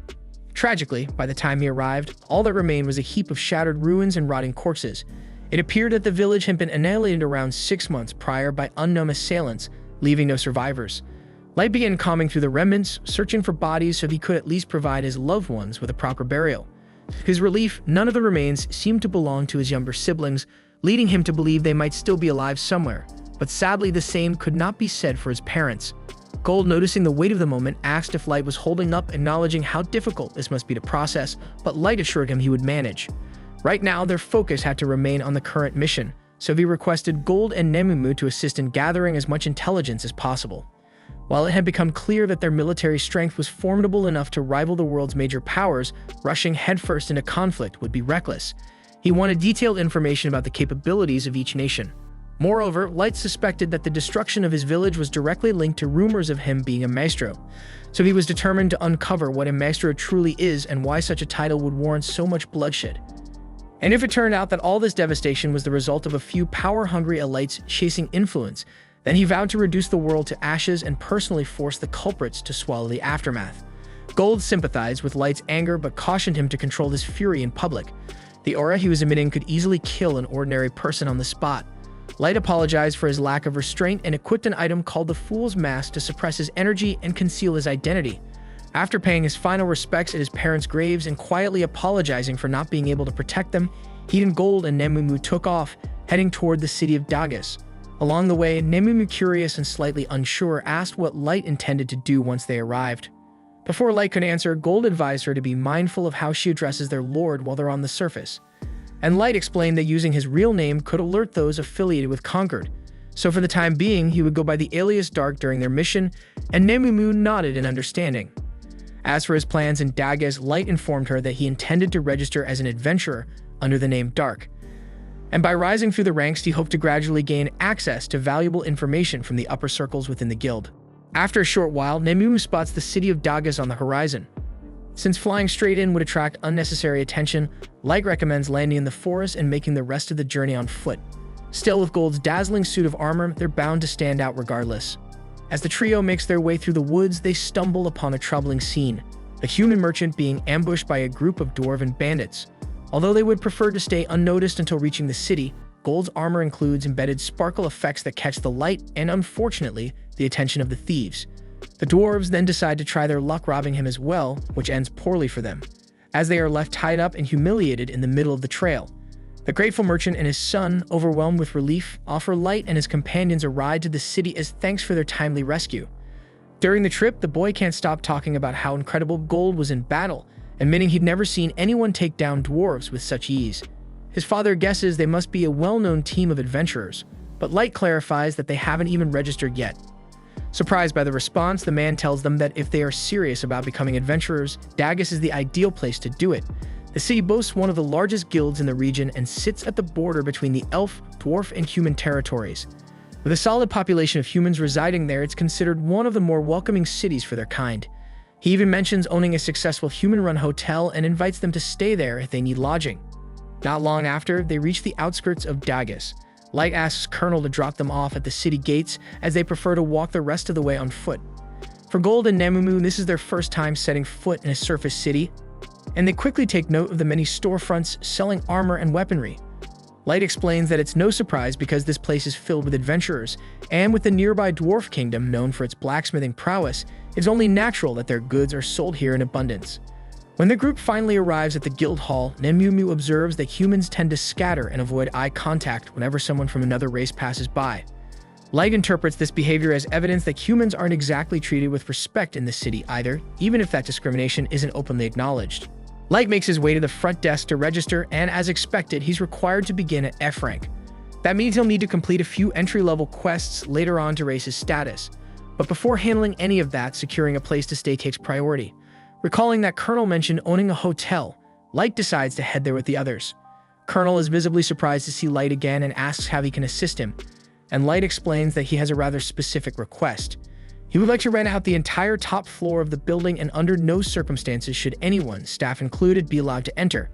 Speaker 1: Tragically, by the time he arrived, all that remained was a heap of shattered ruins and rotting corpses. It appeared that the village had been annihilated around 6 months prior by unknown assailants, leaving no survivors. Light began combing through the remnants, searching for bodies so he could at least provide his loved ones with a proper burial. To his relief, none of the remains seemed to belong to his younger siblings, leading him to believe they might still be alive somewhere. But sadly, the same could not be said for his parents. Gold, noticing the weight of the moment, asked if Light was holding up, acknowledging how difficult this must be to process, but Light assured him he would manage. Right now, their focus had to remain on the current mission, so he requested Gold and Nemumu to assist in gathering as much intelligence as possible. While it had become clear that their military strength was formidable enough to rival the world's major powers, rushing headfirst into conflict would be reckless. He wanted detailed information about the capabilities of each nation. Moreover, Light suspected that the destruction of his village was directly linked to rumors of him being a maestro, so he was determined to uncover what a maestro truly is and why such a title would warrant so much bloodshed. And if it turned out that all this devastation was the result of a few power-hungry elites chasing influence, then he vowed to reduce the world to ashes and personally force the culprits to swallow the aftermath. Gold sympathized with Light's anger but cautioned him to control his fury in public. The aura he was emitting could easily kill an ordinary person on the spot. Light apologized for his lack of restraint and equipped an item called the Fool's Mask to suppress his energy and conceal his identity. After paying his final respects at his parents' graves and quietly apologizing for not being able to protect them, he and Gold and Nemumu took off, heading toward the city of Dagas. Along the way, Nemumu, curious and slightly unsure, asked what Light intended to do once they arrived. Before Light could answer, Gold advised her to be mindful of how she addresses their lord while they're on the surface. And Light explained that using his real name could alert those affiliated with Concord. So for the time being, he would go by the alias Dark during their mission, and Nemumu nodded in understanding. As for his plans in Dagas, Light informed her that he intended to register as an adventurer under the name Dark. And by rising through the ranks, he hoped to gradually gain access to valuable information from the upper circles within the guild. After a short while, Nemumu spots the city of Dagas on the horizon. Since flying straight in would attract unnecessary attention, Light recommends landing in the forest and making the rest of the journey on foot. Still, with Gold's dazzling suit of armor, they're bound to stand out regardless. As the trio makes their way through the woods, they stumble upon a troubling scene, a human merchant being ambushed by a group of dwarven bandits. Although they would prefer to stay unnoticed until reaching the city, Gold's armor includes embedded sparkle effects that catch the light and, unfortunately, the attention of the thieves. The dwarves then decide to try their luck robbing him as well, which ends poorly for them, as they are left tied up and humiliated in the middle of the trail. The grateful merchant and his son, overwhelmed with relief, offer Light and his companions a ride to the city as thanks for their timely rescue. During the trip, the boy can't stop talking about how incredible Gold was in battle, admitting he'd never seen anyone take down dwarves with such ease. His father guesses they must be a well-known team of adventurers, but Light clarifies that they haven't even registered yet. Surprised by the response, the man tells them that if they are serious about becoming adventurers, Dagas is the ideal place to do it. The city boasts one of the largest guilds in the region and sits at the border between the elf, dwarf, and human territories. With a solid population of humans residing there, it's considered one of the more welcoming cities for their kind. He even mentions owning a successful human-run hotel and invites them to stay there if they need lodging. Not long after, they reach the outskirts of Dagas. Light asks Colonel to drop them off at the city gates as they prefer to walk the rest of the way on foot. For Gold and Nemumu, this is their first time setting foot in a surface city, and they quickly take note of the many storefronts selling armor and weaponry. Light explains that it's no surprise because this place is filled with adventurers, and with the nearby dwarf kingdom known for its blacksmithing prowess, it's only natural that their goods are sold here in abundance. When the group finally arrives at the guild hall, Nemumu observes that humans tend to scatter and avoid eye contact whenever someone from another race passes by. Light interprets this behavior as evidence that humans aren't exactly treated with respect in the city either, even if that discrimination isn't openly acknowledged. Light makes his way to the front desk to register, and as expected, he's required to begin at F rank. That means he'll need to complete a few entry-level quests later on to raise his status. But before handling any of that, securing a place to stay takes priority. Recalling that Colonel mentioned owning a hotel, Light decides to head there with the others. Colonel is visibly surprised to see Light again and asks how he can assist him, and Light explains that he has a rather specific request. He would like to rent out the entire top floor of the building, and under no circumstances should anyone, staff included, be allowed to enter.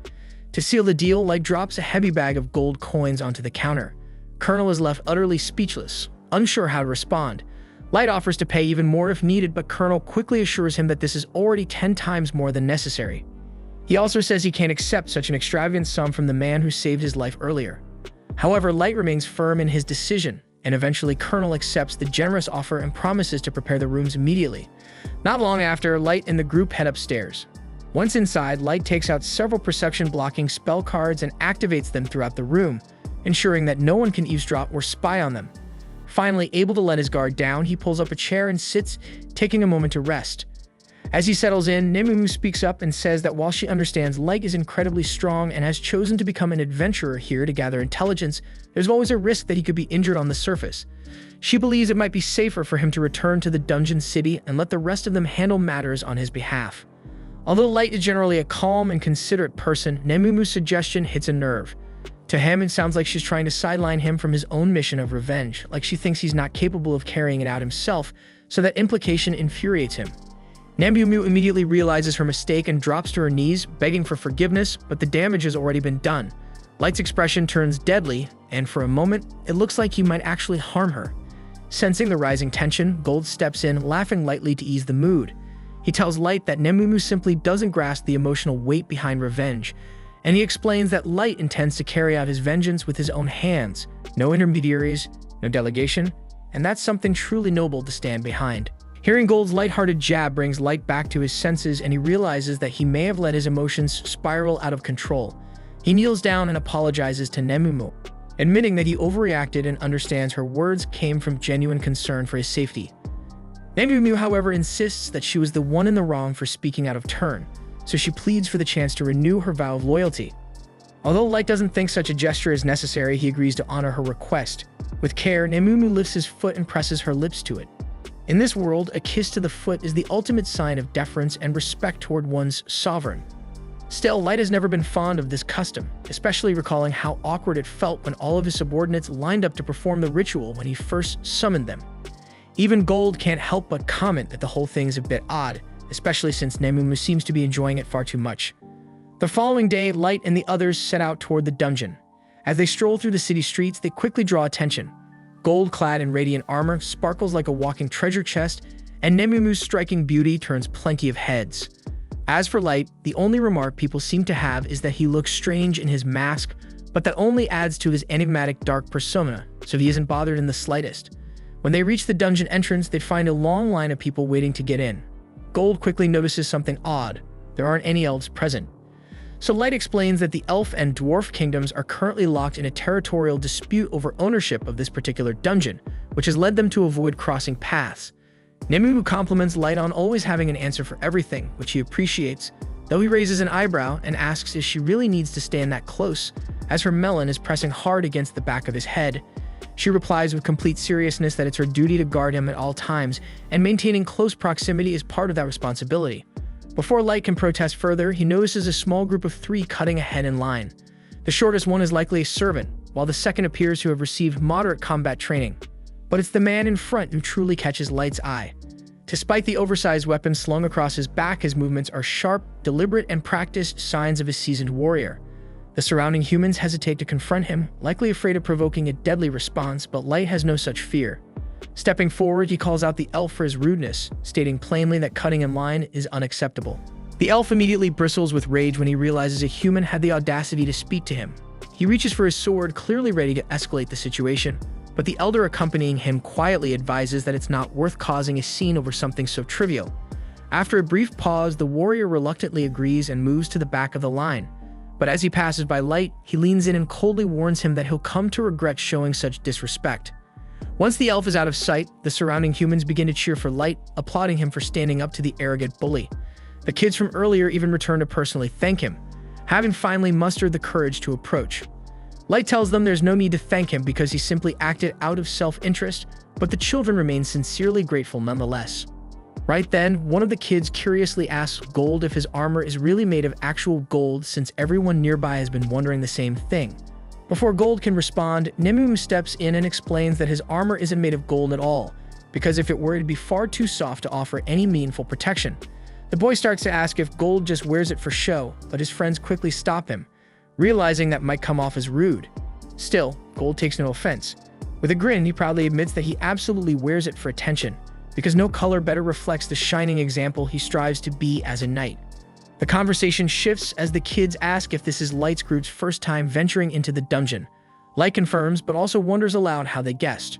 Speaker 1: To seal the deal, Light drops a heavy bag of gold coins onto the counter. Colonel is left utterly speechless, unsure how to respond. Light offers to pay even more if needed, but Colonel quickly assures him that this is already 10 times more than necessary. He also says he can't accept such an extravagant sum from the man who saved his life earlier. However, Light remains firm in his decision, and eventually Colonel accepts the generous offer and promises to prepare the rooms immediately. Not long after, Light and the group head upstairs. Once inside, Light takes out several perception-blocking spell cards and activates them throughout the room, ensuring that no one can eavesdrop or spy on them. Finally, able to let his guard down, he pulls up a chair and sits, taking a moment to rest. As he settles in, Nemumu speaks up and says that while she understands Light is incredibly strong and has chosen to become an adventurer here to gather intelligence, there's always a risk that he could be injured on the surface. She believes it might be safer for him to return to the dungeon city and let the rest of them handle matters on his behalf. Although Light is generally a calm and considerate person, Nemumu's suggestion hits a nerve. To him, it sounds like she's trying to sideline him from his own mission of revenge, like she thinks he's not capable of carrying it out himself, so that implication infuriates him. Nemumu immediately realizes her mistake and drops to her knees, begging for forgiveness, but the damage has already been done. Light's expression turns deadly, and for a moment, it looks like he might actually harm her. Sensing the rising tension, Gold steps in, laughing lightly to ease the mood. He tells Light that Nemumu simply doesn't grasp the emotional weight behind revenge, and he explains that Light intends to carry out his vengeance with his own hands, no intermediaries, no delegation, and that's something truly noble to stand behind. Hearing Gold's lighthearted jab brings Light back to his senses, and he realizes that he may have let his emotions spiral out of control. He kneels down and apologizes to Nemumu, admitting that he overreacted and understands her words came from genuine concern for his safety. Nemumu, however, insists that she was the one in the wrong for speaking out of turn, so she pleads for the chance to renew her vow of loyalty. Although Light doesn't think such a gesture is necessary, he agrees to honor her request. With care, Nemumu lifts his foot and presses her lips to it. In this world, a kiss to the foot is the ultimate sign of deference and respect toward one's sovereign. Still, Light has never been fond of this custom, especially recalling how awkward it felt when all of his subordinates lined up to perform the ritual when he first summoned them. Even Gold can't help but comment that the whole thing is a bit odd, especially since Nemumu seems to be enjoying it far too much. The following day, Light and the others set out toward the dungeon. As they stroll through the city streets, they quickly draw attention. Gold, clad in radiant armor, sparkles like a walking treasure chest, and Nemumu's striking beauty turns plenty of heads. As for Light, the only remark people seem to have is that he looks strange in his mask, but that only adds to his enigmatic dark persona, so he isn't bothered in the slightest. When they reach the dungeon entrance, they find a long line of people waiting to get in. Gold quickly notices something odd. There aren't any elves present. So Light explains that the elf and dwarf kingdoms are currently locked in a territorial dispute over ownership of this particular dungeon, which has led them to avoid crossing paths. Nemumu compliments Light on always having an answer for everything, which he appreciates, though he raises an eyebrow and asks if she really needs to stand that close, as her melon is pressing hard against the back of his head. She replies with complete seriousness that it's her duty to guard him at all times, and maintaining close proximity is part of that responsibility. Before Light can protest further, he notices a small group of 3 cutting ahead in line. The shortest one is likely a servant, while the second appears to have received moderate combat training. But it's the man in front who truly catches Light's eye. Despite the oversized weapon slung across his back, his movements are sharp, deliberate, and practiced, signs of a seasoned warrior. The surrounding humans hesitate to confront him, likely afraid of provoking a deadly response, but Light has no such fear. Stepping forward, he calls out the elf for his rudeness, stating plainly that cutting in line is unacceptable. The elf immediately bristles with rage when he realizes a human had the audacity to speak to him. He reaches for his sword, clearly ready to escalate the situation, but the elder accompanying him quietly advises that it's not worth causing a scene over something so trivial. After a brief pause, the warrior reluctantly agrees and moves to the back of the line. But as he passes by Light, he leans in and coldly warns him that he'll come to regret showing such disrespect. Once the elf is out of sight, the surrounding humans begin to cheer for Light, applauding him for standing up to the arrogant bully. The kids from earlier even return to personally thank him, having finally mustered the courage to approach. Light tells them there's no need to thank him because he simply acted out of self-interest, but the children remain sincerely grateful nonetheless. Right then, one of the kids curiously asks Gold if his armor is really made of actual gold, since everyone nearby has been wondering the same thing. Before Gold can respond, Nemum steps in and explains that his armor isn't made of gold at all, because if it were, it'd be far too soft to offer any meaningful protection. The boy starts to ask if Gold just wears it for show, but his friends quickly stop him, realizing that might come off as rude. Still, Gold takes no offense. With a grin, he proudly admits that he absolutely wears it for attention, because no color better reflects the shining example he strives to be as a knight. The conversation shifts as the kids ask if this is Light's group's first time venturing into the dungeon. Light confirms, but also wonders aloud how they guessed.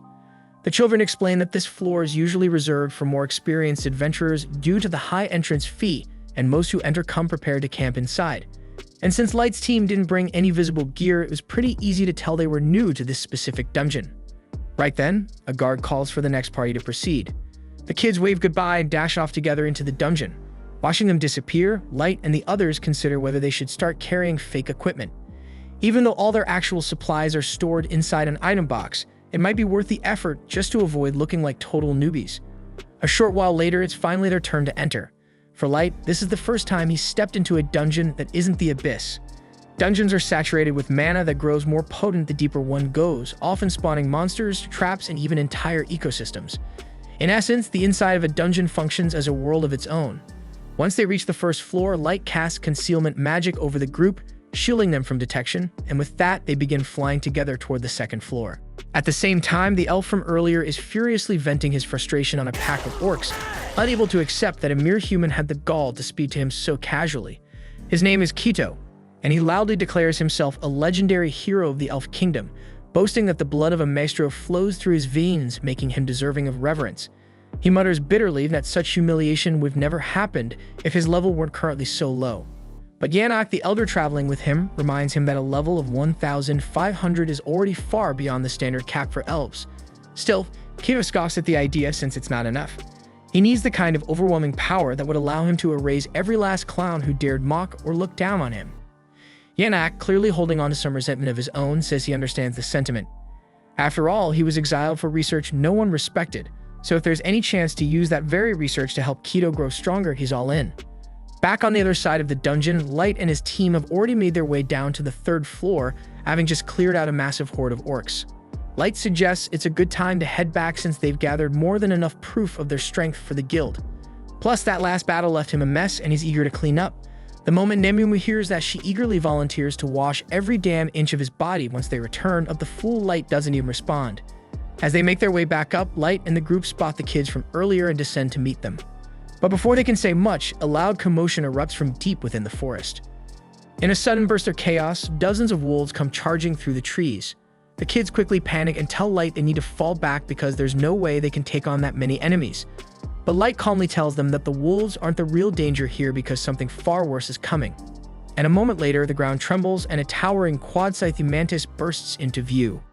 Speaker 1: The children explain that this floor is usually reserved for more experienced adventurers due to the high entrance fee, and most who enter come prepared to camp inside. And since Light's team didn't bring any visible gear, it was pretty easy to tell they were new to this specific dungeon. Right then, a guard calls for the next party to proceed. The kids wave goodbye and dash off together into the dungeon. Watching them disappear, Light and the others consider whether they should start carrying fake equipment. Even though all their actual supplies are stored inside an item box, it might be worth the effort just to avoid looking like total newbies. A short while later, it's finally their turn to enter. For Light, this is the first time he's stepped into a dungeon that isn't the Abyss. Dungeons are saturated with mana that grows more potent the deeper one goes, often spawning monsters, traps, and even entire ecosystems. In essence, the inside of a dungeon functions as a world of its own. Once they reach the first floor, Light casts concealment magic over the group, shielding them from detection, and with that, they begin flying together toward the second floor. At the same time, the elf from earlier is furiously venting his frustration on a pack of orcs, unable to accept that a mere human had the gall to speak to him so casually. His name is Kito, and he loudly declares himself a legendary hero of the elf kingdom, boasting that the blood of a maestro flows through his veins, making him deserving of reverence. He mutters bitterly that such humiliation would have never happened if his level weren't currently so low. But Yanok, the elder traveling with him, reminds him that a level of 1,500 is already far beyond the standard cap for elves. Still, Kito scoffs at the idea since it's not enough. He needs the kind of overwhelming power that would allow him to erase every last clown who dared mock or look down on him. Yanok, clearly holding on to some resentment of his own, says he understands the sentiment. After all, he was exiled for research no one respected, so if there's any chance to use that very research to help Kito grow stronger, he's all in. Back on the other side of the dungeon, Light and his team have already made their way down to the third floor, having just cleared out a massive horde of orcs. Light suggests it's a good time to head back since they've gathered more than enough proof of their strength for the guild. Plus, that last battle left him a mess and he's eager to clean up. The moment Nemum hears that, she eagerly volunteers to wash every damn inch of his body. Once they return, the fool Light doesn't even respond. As they make their way back up, Light and the group spot the kids from earlier and descend to meet them. But before they can say much, a loud commotion erupts from deep within the forest. In a sudden burst of chaos, dozens of wolves come charging through the trees. The kids quickly panic and tell Light they need to fall back because there's no way they can take on that many enemies. But Light calmly tells them that the wolves aren't the real danger here because something far worse is coming. And a moment later, the ground trembles and a towering quad-scythe mantis bursts into view.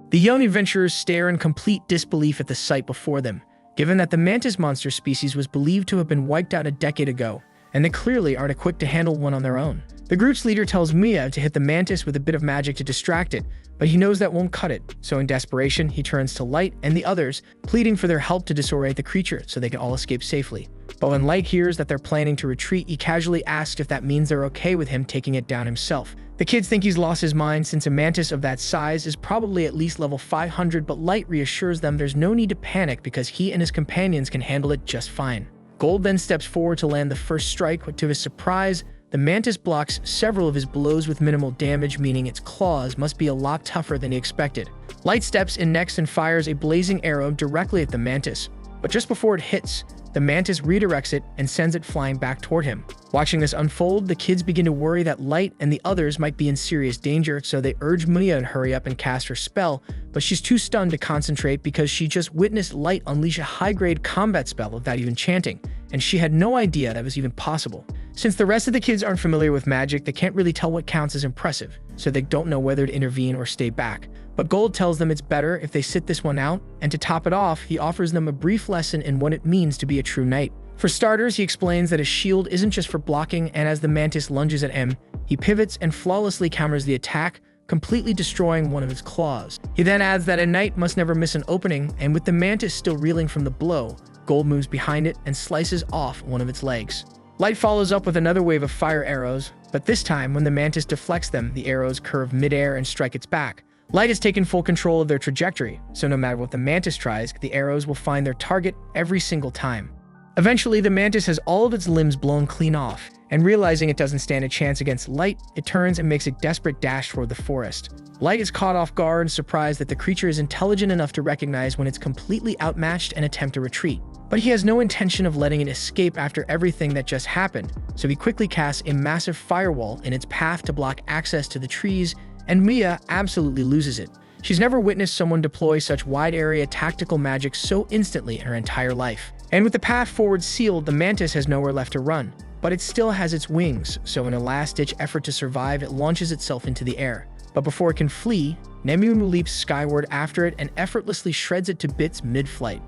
Speaker 1: The young adventurers stare in complete disbelief at the sight before them, given that the mantis monster species was believed to have been wiped out a decade ago, and they clearly aren't equipped to handle one on their own. The group's leader tells Mia to hit the mantis with a bit of magic to distract it, but he knows that won't cut it, so in desperation, he turns to Light and the others, pleading for their help to disorient the creature so they can all escape safely. But when Light hears that they're planning to retreat, he casually asks if that means they're okay with him taking it down himself. The kids think he's lost his mind since a mantis of that size is probably at least level 500, but Light reassures them there's no need to panic because he and his companions can handle it just fine. Gold then steps forward to land the first strike, but to his surprise, the mantis blocks several of his blows with minimal damage, meaning its claws must be a lot tougher than he expected. Light steps in next and fires a blazing arrow directly at the mantis, but just before it hits, the mantis redirects it and sends it flying back toward him. Watching this unfold, the kids begin to worry that Light and the others might be in serious danger, so they urge Mia to hurry up and cast her spell, but she's too stunned to concentrate because she just witnessed Light unleash a high-grade combat spell without even chanting, and she had no idea that was even possible. Since the rest of the kids aren't familiar with magic, they can't really tell what counts as impressive, so they don't know whether to intervene or stay back. But Gold tells them it's better if they sit this one out, and to top it off, he offers them a brief lesson in what it means to be a true knight. For starters, he explains that his shield isn't just for blocking, and as the mantis lunges at him, he pivots and flawlessly counters the attack, completely destroying one of its claws. He then adds that a knight must never miss an opening, and with the mantis still reeling from the blow, Gold moves behind it and slices off one of its legs. Light follows up with another wave of fire arrows, but this time, when the mantis deflects them, the arrows curve midair and strike its back. Light has taken full control of their trajectory, so no matter what the mantis tries, the arrows will find their target every single time. Eventually, the mantis has all of its limbs blown clean off, and realizing it doesn't stand a chance against Light, it turns and makes a desperate dash toward the forest. Light is caught off guard and surprised that the creature is intelligent enough to recognize when it's completely outmatched and attempt to retreat. But he has no intention of letting it escape after everything that just happened, so he quickly casts a massive firewall in its path to block access to the trees, and Mia absolutely loses it. She's never witnessed someone deploy such wide-area tactical magic so instantly in her entire life. And with the path forward sealed, the mantis has nowhere left to run, but it still has its wings, so in a last-ditch effort to survive, it launches itself into the air. But before it can flee, Nemumu leaps skyward after it and effortlessly shreds it to bits mid-flight.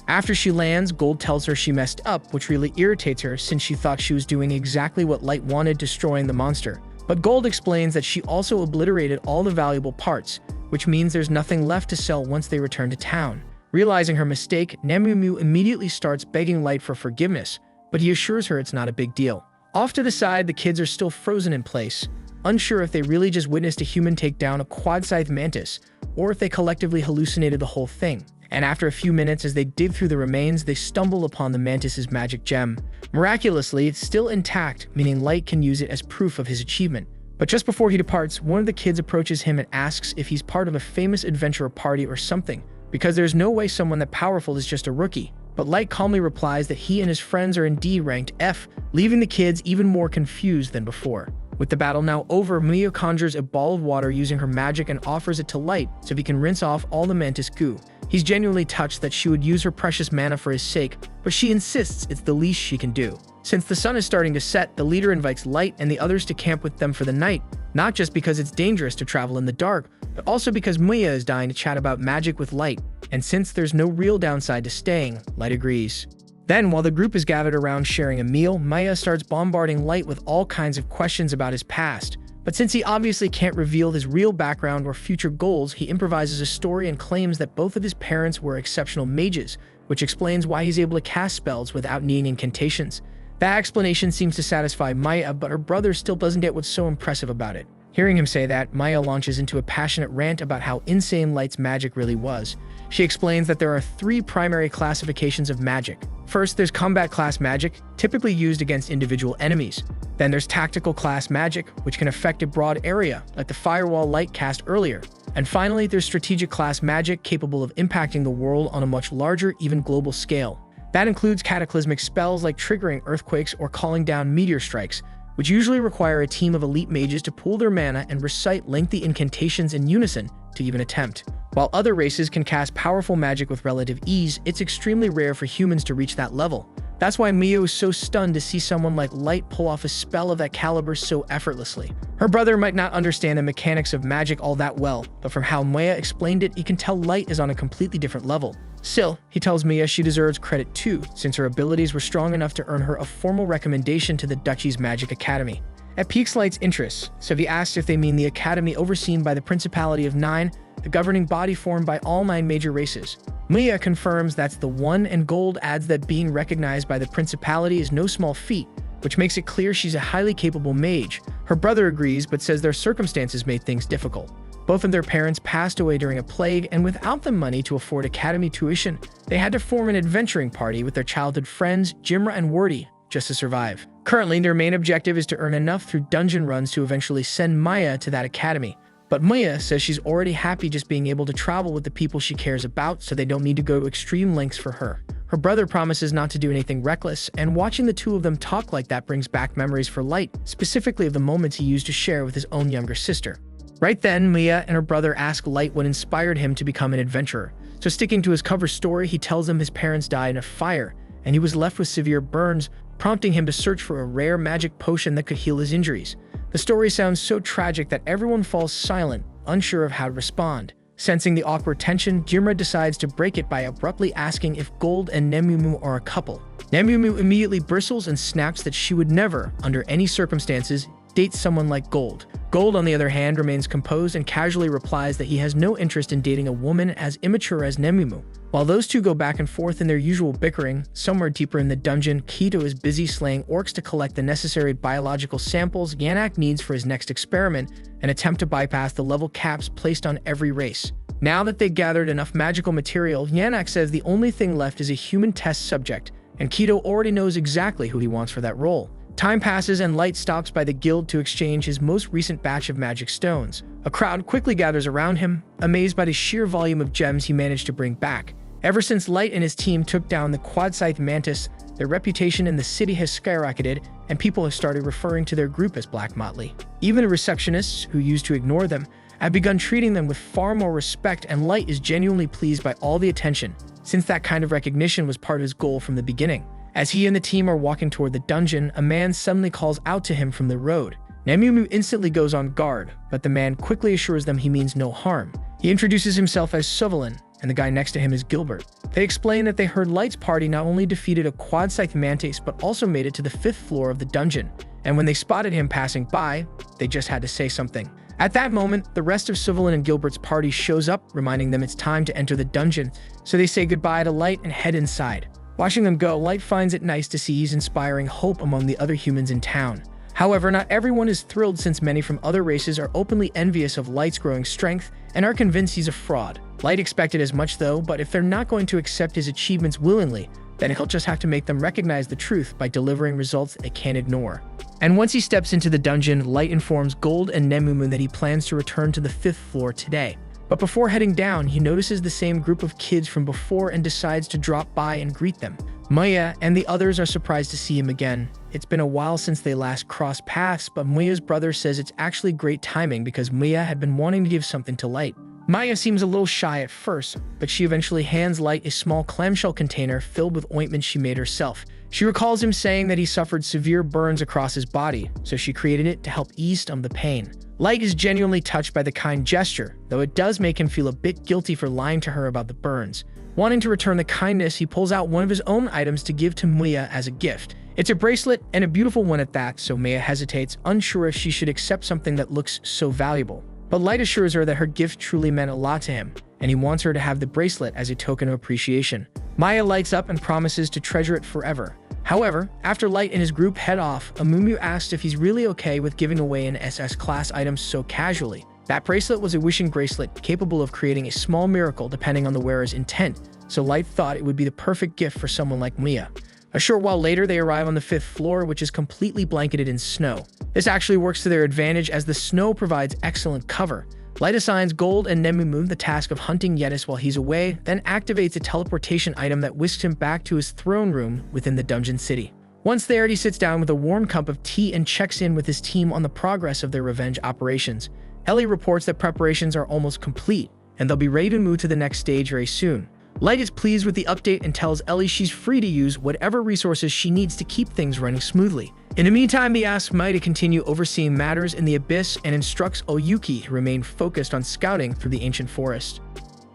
Speaker 1: After she lands, Gold tells her she messed up, which really irritates her since she thought she was doing exactly what Light wanted, destroying the monster. But Gold explains that she also obliterated all the valuable parts, which means there's nothing left to sell once they return to town. Realizing her mistake, Nemumu immediately starts begging Light for forgiveness, but he assures her it's not a big deal. Off to the side, the kids are still frozen in place, unsure if they really just witnessed a human take down a quad-sized mantis, or if they collectively hallucinated the whole thing. And after a few minutes, as they dig through the remains, they stumble upon the mantis's magic gem. Miraculously, it's still intact, meaning Light can use it as proof of his achievement. But just before he departs, one of the kids approaches him and asks if he's part of a famous adventurer party or something, because there's no way someone that powerful is just a rookie. But Light calmly replies that he and his friends are indeed ranked F, leaving the kids even more confused than before. With the battle now over, Mia conjures a ball of water using her magic and offers it to Light so he can rinse off all the mantis goo. He's genuinely touched that she would use her precious mana for his sake, but she insists it's the least she can do. Since the sun is starting to set, the leader invites Light and the others to camp with them for the night, not just because it's dangerous to travel in the dark, but also because Mia is dying to chat about magic with Light, and since there's no real downside to staying, Light agrees. Then, while the group is gathered around sharing a meal, Maya starts bombarding Light with all kinds of questions about his past. But since he obviously can't reveal his real background or future goals, he improvises a story and claims that both of his parents were exceptional mages, which explains why he's able to cast spells without needing incantations. That explanation seems to satisfy Maya, but her brother still doesn't get what's so impressive about it. Hearing him say that, Maya launches into a passionate rant about how insane Light's magic really was. She explains that there are 3 primary classifications of magic. First, there's combat class magic, typically used against individual enemies. Then there's tactical class magic, which can affect a broad area, like the firewall Light cast earlier. And finally, there's strategic class magic, capable of impacting the world on a much larger, even global scale. That includes cataclysmic spells like triggering earthquakes or calling down meteor strikes, which usually require a team of elite mages to pool their mana and recite lengthy incantations in unison to even attempt. While other races can cast powerful magic with relative ease, it's extremely rare for humans to reach that level. That's why Mio is so stunned to see someone like Light pull off a spell of that caliber so effortlessly. Her brother might not understand the mechanics of magic all that well, but from how Maya explained it, he can tell Light is on a completely different level. Still, he tells Mia she deserves credit too, since her abilities were strong enough to earn her a formal recommendation to the Duchy's Magic Academy. It piques Light's interest, so he asks if they mean the academy overseen by the Principality of Nine, the governing body formed by all 9 major races. Mia confirms that's the one, and Gold adds that being recognized by the Principality is no small feat, which makes it clear she's a highly capable mage. Her brother agrees, but says their circumstances made things difficult. Both of their parents passed away during a plague, and without the money to afford academy tuition, they had to form an adventuring party with their childhood friends, Jimra and Wordy, just to survive. Currently, their main objective is to earn enough through dungeon runs to eventually send Maya to that academy. But Maya says she's already happy just being able to travel with the people she cares about, so they don't need to go to extreme lengths for her. Her brother promises not to do anything reckless, and watching the two of them talk like that brings back memories for Light, specifically of the moments he used to share with his own younger sister. Right then, Mia and her brother ask Light what inspired him to become an adventurer. So sticking to his cover story, he tells them his parents died in a fire, and he was left with severe burns, prompting him to search for a rare magic potion that could heal his injuries. The story sounds so tragic that everyone falls silent, unsure of how to respond. Sensing the awkward tension, Jimra decides to break it by abruptly asking if Gold and Nemumu are a couple. Nemumu immediately bristles and snaps that she would never, under any circumstances, date someone like Gold. Gold, on the other hand, remains composed and casually replies that he has no interest in dating a woman as immature as Nemimu. While those two go back and forth in their usual bickering, somewhere deeper in the dungeon, Kito is busy slaying orcs to collect the necessary biological samples Yannick needs for his next experiment, an attempt to bypass the level caps placed on every race. Now that they gathered enough magical material, Yannick says the only thing left is a human test subject, and Kito already knows exactly who he wants for that role. Time passes and Light stops by the guild to exchange his most recent batch of magic stones. A crowd quickly gathers around him, amazed by the sheer volume of gems he managed to bring back. Ever since Light and his team took down the Quad-Scythe Mantis, their reputation in the city has skyrocketed, and people have started referring to their group as Black Motley. Even the receptionists, who used to ignore them, have begun treating them with far more respect, and Light is genuinely pleased by all the attention, since that kind of recognition was part of his goal from the beginning. As he and the team are walking toward the dungeon, a man suddenly calls out to him from the road. Nemimu instantly goes on guard, but the man quickly assures them he means no harm. He introduces himself as Suvalin, and the guy next to him is Gilbert. They explain that they heard Light's party not only defeated a Quad-Scythe Mantis, but also made it to the 5th floor of the dungeon, and when they spotted him passing by, they just had to say something. At that moment, the rest of Suvalin and Gilbert's party shows up, reminding them it's time to enter the dungeon, so they say goodbye to Light and head inside. Watching them go, Light finds it nice to see he's inspiring hope among the other humans in town. However, not everyone is thrilled, since many from other races are openly envious of Light's growing strength and are convinced he's a fraud. Light expected as much though, but if they're not going to accept his achievements willingly, then he'll just have to make them recognize the truth by delivering results they can't ignore. And once he steps into the dungeon, Light informs Gold and Nemumu that he plans to return to the 5th floor today. But before heading down, he notices the same group of kids from before and decides to drop by and greet them. Maya and the others are surprised to see him again. It's been a while since they last crossed paths, but Maya's brother says it's actually great timing because Maya had been wanting to give something to Light. Maya seems a little shy at first, but she eventually hands Light a small clamshell container filled with ointment she made herself. She recalls him saying that he suffered severe burns across his body, so she created it to help ease some of the pain. Light is genuinely touched by the kind gesture, though it does make him feel a bit guilty for lying to her about the burns. Wanting to return the kindness, he pulls out one of his own items to give to Maya as a gift. It's a bracelet, and a beautiful one at that, so Maya hesitates, unsure if she should accept something that looks so valuable. But Light assures her that her gift truly meant a lot to him, and he wants her to have the bracelet as a token of appreciation. Maya lights up and promises to treasure it forever. However, after Light and his group head off, Amumu asks if he's really okay with giving away an SS-class item so casually. That bracelet was a wishing bracelet capable of creating a small miracle depending on the wearer's intent, so Light thought it would be the perfect gift for someone like Maya. A short while later, they arrive on the 5th floor, which is completely blanketed in snow. This actually works to their advantage as the snow provides excellent cover. Light assigns Gold and Nemumu the task of hunting Yetis while he's away, then activates a teleportation item that whisks him back to his throne room within the dungeon city. Once there, he sits down with a warm cup of tea and checks in with his team on the progress of their revenge operations. Ellie reports that preparations are almost complete, and they'll be ready to move to the next stage very soon. Light is pleased with the update and tells Ellie she's free to use whatever resources she needs to keep things running smoothly. In the meantime, he asks Mai to continue overseeing matters in the Abyss and instructs Oyuki to remain focused on scouting through the ancient forest.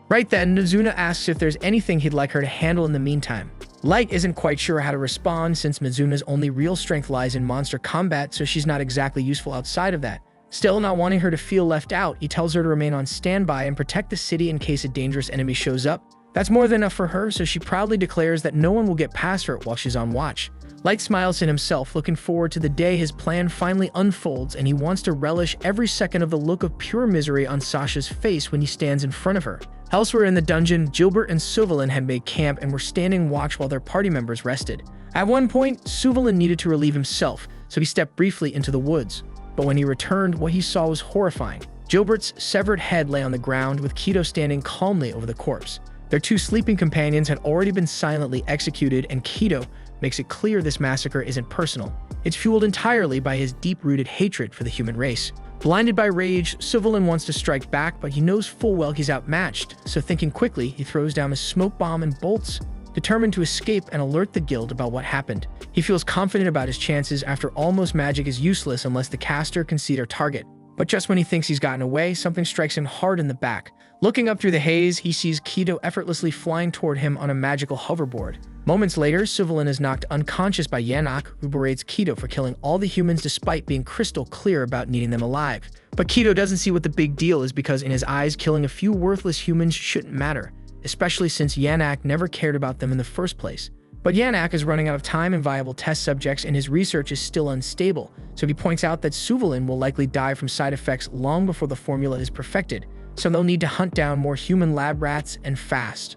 Speaker 1: Right then, Mizuna asks if there's anything he'd like her to handle in the meantime. Light isn't quite sure how to respond since Mizuna's only real strength lies in monster combat, so she's not exactly useful outside of that. Still, not wanting her to feel left out, he tells her to remain on standby and protect the city in case a dangerous enemy shows up. That's more than enough for her, so she proudly declares that no one will get past her while she's on watch. Light smiles to himself, looking forward to the day his plan finally unfolds, and he wants to relish every second of the look of pure misery on Sasha's face when he stands in front of her. Elsewhere in the dungeon, Gilbert and Suvalin had made camp and were standing watch while their party members rested. At one point, Suvalin needed to relieve himself, so he stepped briefly into the woods. But when he returned, what he saw was horrifying. Gilbert's severed head lay on the ground, with Kito standing calmly over the corpse. Their two sleeping companions had already been silently executed, and Kito makes it clear this massacre isn't personal. It's fueled entirely by his deep-rooted hatred for the human race. Blinded by rage, Suvalin wants to strike back, but he knows full well he's outmatched, so thinking quickly, he throws down a smoke bomb and bolts, determined to escape and alert the guild about what happened. He feels confident about his chances after almost magic is useless unless the caster can see their target. But just when he thinks he's gotten away, something strikes him hard in the back. Looking up through the haze, he sees Kido effortlessly flying toward him on a magical hoverboard. Moments later, Suvalin is knocked unconscious by Yanak, who berates Kido for killing all the humans despite being crystal clear about needing them alive. But Kido doesn't see what the big deal is because in his eyes, killing a few worthless humans shouldn't matter, especially since Yanak never cared about them in the first place. But Yanak is running out of time and viable test subjects, and his research is still unstable, so he points out that Suvalin will likely die from side effects long before the formula is perfected, so they'll need to hunt down more human lab rats and fast.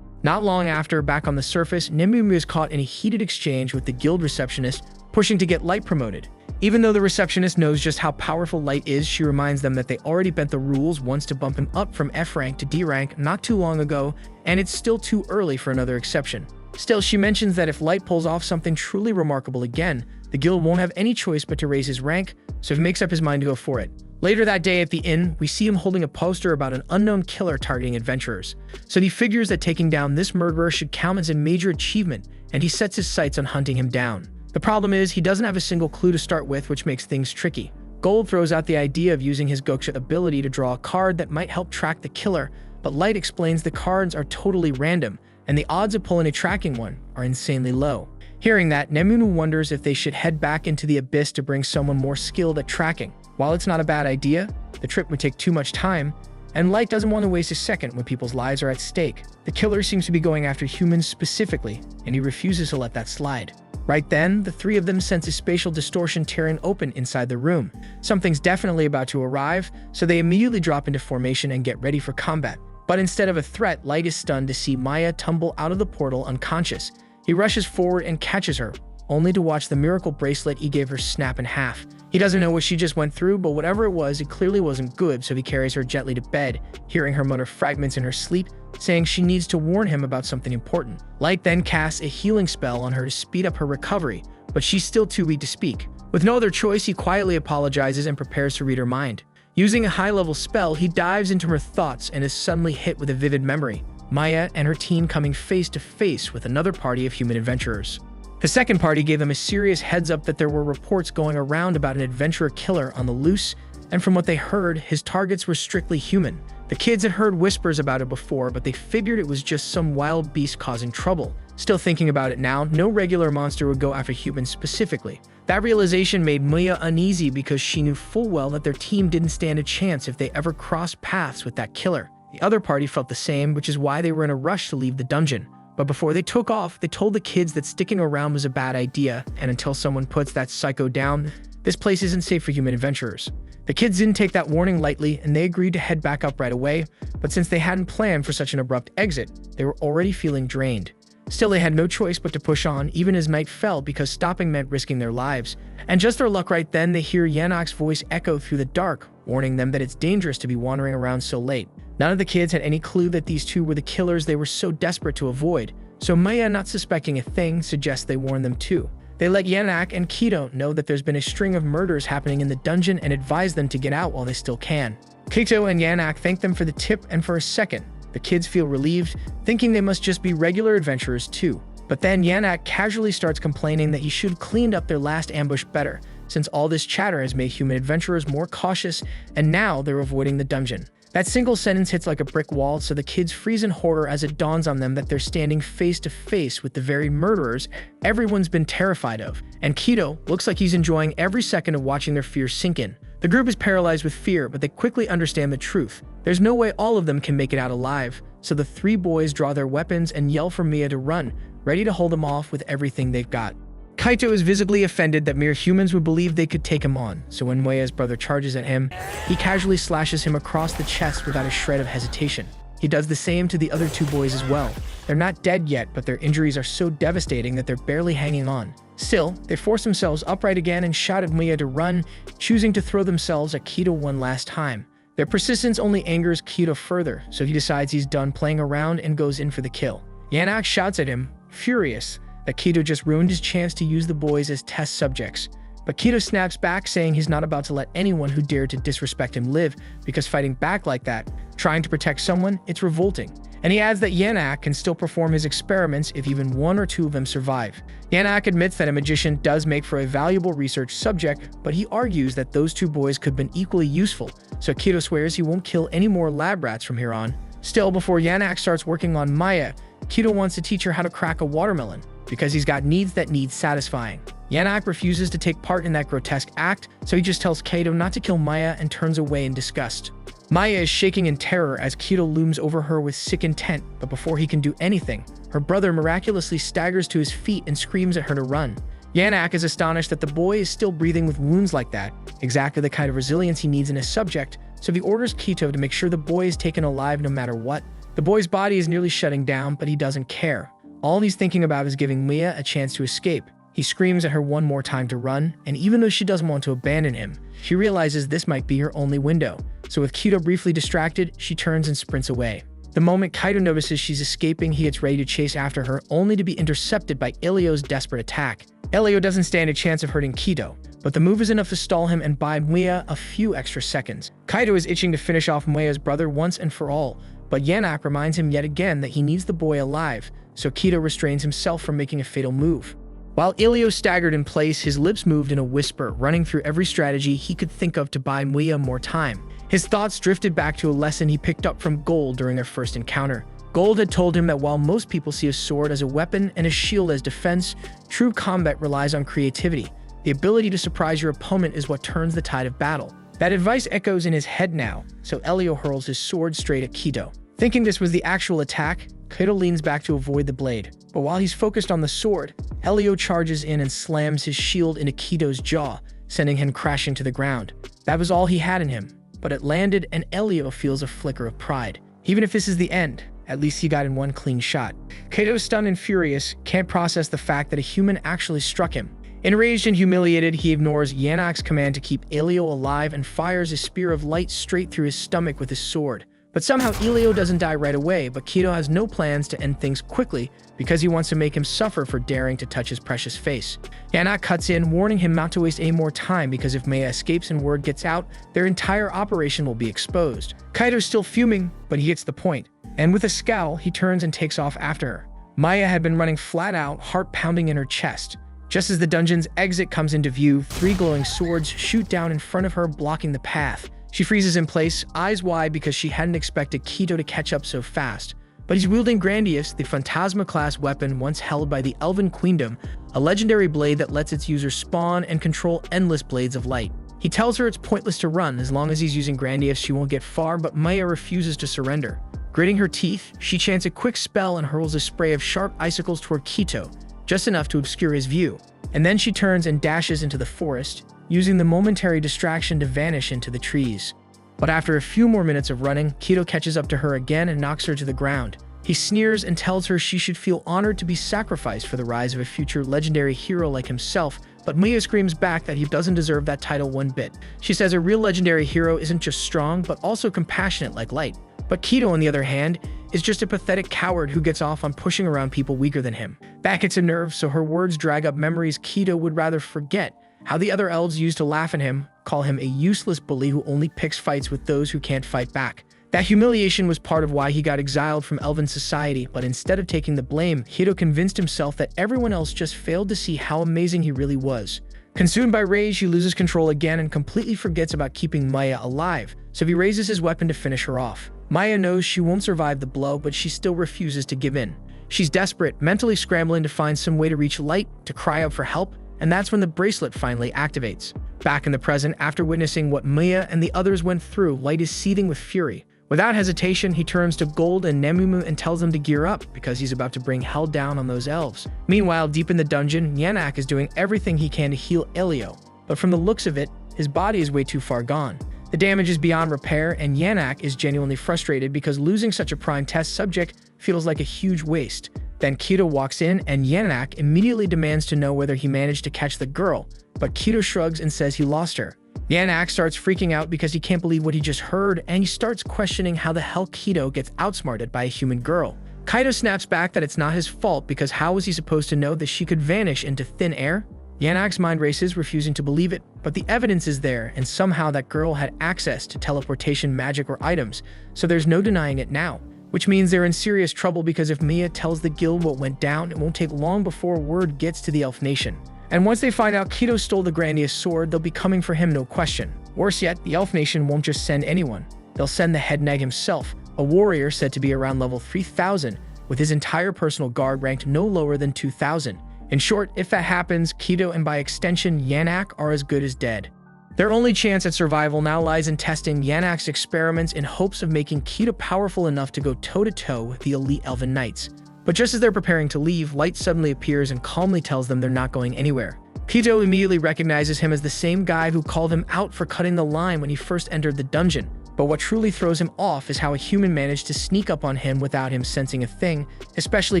Speaker 1: Not long after, back on the surface, Nemumi is caught in a heated exchange with the guild receptionist, pushing to get Light promoted. Even though the receptionist knows just how powerful Light is, she reminds them that they already bent the rules once to bump him up from F rank to D rank not too long ago, and it's still too early for another exception. Still, she mentions that if Light pulls off something truly remarkable again, the guild won't have any choice but to raise his rank, so he makes up his mind to go for it. Later that day at the inn, we see him holding a poster about an unknown killer targeting adventurers. So he figures that taking down this murderer should count as a major achievement, and he sets his sights on hunting him down. The problem is, he doesn't have a single clue to start with, which makes things tricky. Gold throws out the idea of using his Goksha ability to draw a card that might help track the killer, but Light explains the cards are totally random, and the odds of pulling a tracking one are insanely low. Hearing that, Nemunu wonders if they should head back into the abyss to bring someone more skilled at tracking. While it's not a bad idea, the trip would take too much time, and Light doesn't want to waste a second when people's lives are at stake. The killer seems to be going after humans specifically, and he refuses to let that slide. Right then, the three of them sense a spatial distortion tearing open inside the room. Something's definitely about to arrive, so they immediately drop into formation and get ready for combat. But instead of a threat, Light is stunned to see Maya tumble out of the portal unconscious. He rushes forward and catches her, only to watch the miracle bracelet he gave her snap in half. He doesn't know what she just went through, but whatever it was, it clearly wasn't good, so he carries her gently to bed, hearing her mutter fragments in her sleep, saying she needs to warn him about something important. Light then casts a healing spell on her to speed up her recovery, but she's still too weak to speak. With no other choice, he quietly apologizes and prepares to read her mind. Using a high-level spell, he dives into her thoughts and is suddenly hit with a vivid memory. Maya and her team coming face to face with another party of human adventurers. The second party gave them a serious heads up that there were reports going around about an adventurer killer on the loose, and from what they heard, his targets were strictly human. The kids had heard whispers about it before, but they figured it was just some wild beast causing trouble. Still thinking about it now, no regular monster would go after humans specifically. That realization made Maya uneasy because she knew full well that their team didn't stand a chance if they ever crossed paths with that killer. The other party felt the same, which is why they were in a rush to leave the dungeon. But before they took off, they told the kids that sticking around was a bad idea, and until someone puts that psycho down, this place isn't safe for human adventurers. The kids didn't take that warning lightly, and they agreed to head back up right away, but since they hadn't planned for such an abrupt exit, they were already feeling drained. Still, they had no choice but to push on, even as night fell, because stopping meant risking their lives. And just their luck right then, they hear Yanok's voice echo through the dark, warning them that it's dangerous to be wandering around so late. None of the kids had any clue that these two were the killers they were so desperate to avoid, so Maya, not suspecting a thing, suggests they warn them too. They let Yanak and Kido know that there's been a string of murders happening in the dungeon and advise them to get out while they still can. Kido and Yanak thank them for the tip, and for a second, the kids feel relieved, thinking they must just be regular adventurers too. But then Yanak casually starts complaining that he should have cleaned up their last ambush better, since all this chatter has made human adventurers more cautious, and now they're avoiding the dungeon. That single sentence hits like a brick wall, so the kids freeze in horror as it dawns on them that they're standing face to face with the very murderers everyone's been terrified of, and Kido looks like he's enjoying every second of watching their fear sink in. The group is paralyzed with fear, but they quickly understand the truth. There's no way all of them can make it out alive, so the three boys draw their weapons and yell for Mia to run, ready to hold them off with everything they've got. Kaito is visibly offended that mere humans would believe they could take him on, so when Moya's brother charges at him, he casually slashes him across the chest without a shred of hesitation. He does the same to the other two boys as well. They're not dead yet, but their injuries are so devastating that they're barely hanging on. Still, they force themselves upright again and shout at Moya to run, choosing to throw themselves at Kido one last time. Their persistence only angers Kido further, so he decides he's done playing around and goes in for the kill. Yanak shouts at him, furious, that Kido just ruined his chance to use the boys as test subjects. But Kido snaps back, saying he's not about to let anyone who dared to disrespect him live, because fighting back like that, trying to protect someone, it's revolting. And he adds that Yanak can still perform his experiments if even one or two of them survive. Yanak admits that a magician does make for a valuable research subject, but he argues that those two boys could have been equally useful, so Kido swears he won't kill any more lab rats from here on. Still, before Yanak starts working on Maya, Kido wants to teach her how to crack a watermelon, because he's got needs that need satisfying. Yanak refuses to take part in that grotesque act, so he just tells Kido not to kill Maya and turns away in disgust. Maya is shaking in terror as Kido looms over her with sick intent, but before he can do anything, her brother miraculously staggers to his feet and screams at her to run. Yanak is astonished that the boy is still breathing with wounds like that, exactly the kind of resilience he needs in his subject, so he orders Kido to make sure the boy is taken alive no matter what. The boy's body is nearly shutting down, but he doesn't care. All he's thinking about is giving Mia a chance to escape. He screams at her one more time to run, and even though she doesn't want to abandon him, she realizes this might be her only window. So with Kido briefly distracted, she turns and sprints away. The moment Kido notices she's escaping, he gets ready to chase after her, only to be intercepted by Elio's desperate attack. Elio doesn't stand a chance of hurting Kido, but the move is enough to stall him and buy Mia a few extra seconds. Kido is itching to finish off Mia's brother once and for all, but Yanak reminds him yet again that he needs the boy alive, so Kido restrains himself from making a fatal move. While Elio staggered in place, his lips moved in a whisper, running through every strategy he could think of to buy Mia more time. His thoughts drifted back to a lesson he picked up from Gold during their first encounter. Gold had told him that while most people see a sword as a weapon and a shield as defense, true combat relies on creativity. The ability to surprise your opponent is what turns the tide of battle. That advice echoes in his head now, so Elio hurls his sword straight at Kido. Thinking this was the actual attack, Kido leans back to avoid the blade. But while he's focused on the sword, Elio charges in and slams his shield into Kido's jaw, sending him crashing to the ground. That was all he had in him, but it landed and Elio feels a flicker of pride. Even if this is the end, at least he got in one clean shot. Kido, stunned and furious, can't process the fact that a human actually struck him. Enraged and humiliated, he ignores Yanak's command to keep Elio alive and fires a spear of light straight through his stomach with his sword. But somehow Elio doesn't die right away, but Kido has no plans to end things quickly because he wants to make him suffer for daring to touch his precious face. Yanak cuts in, warning him not to waste any more time because if Maya escapes and word gets out, their entire operation will be exposed. Kido's still fuming, but he gets the point. And with a scowl, he turns and takes off after her. Maya had been running flat out, heart pounding in her chest. Just as the dungeon's exit comes into view, 3 glowing swords shoot down in front of her, blocking the path. She freezes in place, eyes wide because she hadn't expected Kido to catch up so fast. But he's wielding Grandius, the Phantasma-class weapon once held by the Elven Queendom, a legendary blade that lets its user spawn and control endless blades of light. He tells her it's pointless to run, as long as he's using Grandius she won't get far, but Maya refuses to surrender. Gritting her teeth, she chants a quick spell and hurls a spray of sharp icicles toward Kido, just enough to obscure his view. And then she turns and dashes into the forest, using the momentary distraction to vanish into the trees. But after a few more minutes of running, Kido catches up to her again and knocks her to the ground. He sneers and tells her she should feel honored to be sacrificed for the rise of a future legendary hero like himself, but Mia screams back that he doesn't deserve that title one bit. She says a real legendary hero isn't just strong, but also compassionate like light. But Kido, on the other hand, is just a pathetic coward who gets off on pushing around people weaker than him. That gets a nerve, so her words drag up memories Kido would rather forget. How the other elves used to laugh at him, call him a useless bully who only picks fights with those who can't fight back. That humiliation was part of why he got exiled from Elven society, but instead of taking the blame, Kido convinced himself that everyone else just failed to see how amazing he really was. Consumed by rage, he loses control again and completely forgets about keeping Maya alive, so he raises his weapon to finish her off. Maya knows she won't survive the blow, but she still refuses to give in. She's desperate, mentally scrambling to find some way to reach light, to cry out for help, and that's when the bracelet finally activates. Back in the present, after witnessing what Mia and the others went through, Light is seething with fury. Without hesitation, he turns to Gold and Nemumu and tells them to gear up because he's about to bring hell down on those elves. Meanwhile, deep in the dungeon, Yanak is doing everything he can to heal Elio, but from the looks of it, his body is way too far gone. The damage is beyond repair, and Yanak is genuinely frustrated because losing such a prime test subject feels like a huge waste. Then Kido walks in, and Yanak immediately demands to know whether he managed to catch the girl, but Kido shrugs and says he lost her. Yanak starts freaking out because he can't believe what he just heard, and he starts questioning how the hell Kido gets outsmarted by a human girl. Kido snaps back that it's not his fault because how was he supposed to know that she could vanish into thin air? Yanak's mind races, refusing to believe it, but the evidence is there, and somehow that girl had access to teleportation magic or items, so there's no denying it now. Which means they're in serious trouble because if Mia tells the guild what went down, it won't take long before word gets to the Elf Nation. And once they find out Kido stole the Grandius sword, they'll be coming for him, no question. Worse yet, the Elf Nation won't just send anyone. They'll send the head neg himself, a warrior said to be around level 3000, with his entire personal guard ranked no lower than 2000. In short, if that happens, Kido and by extension Yannack are as good as dead. Their only chance at survival now lies in testing Yannack's experiments in hopes of making Kido powerful enough to go toe-to-toe with the elite Elven Knights. But just as they're preparing to leave, Light suddenly appears and calmly tells them they're not going anywhere. Kido immediately recognizes him as the same guy who called him out for cutting the line when he first entered the dungeon. But what truly throws him off is how a human managed to sneak up on him without him sensing a thing, especially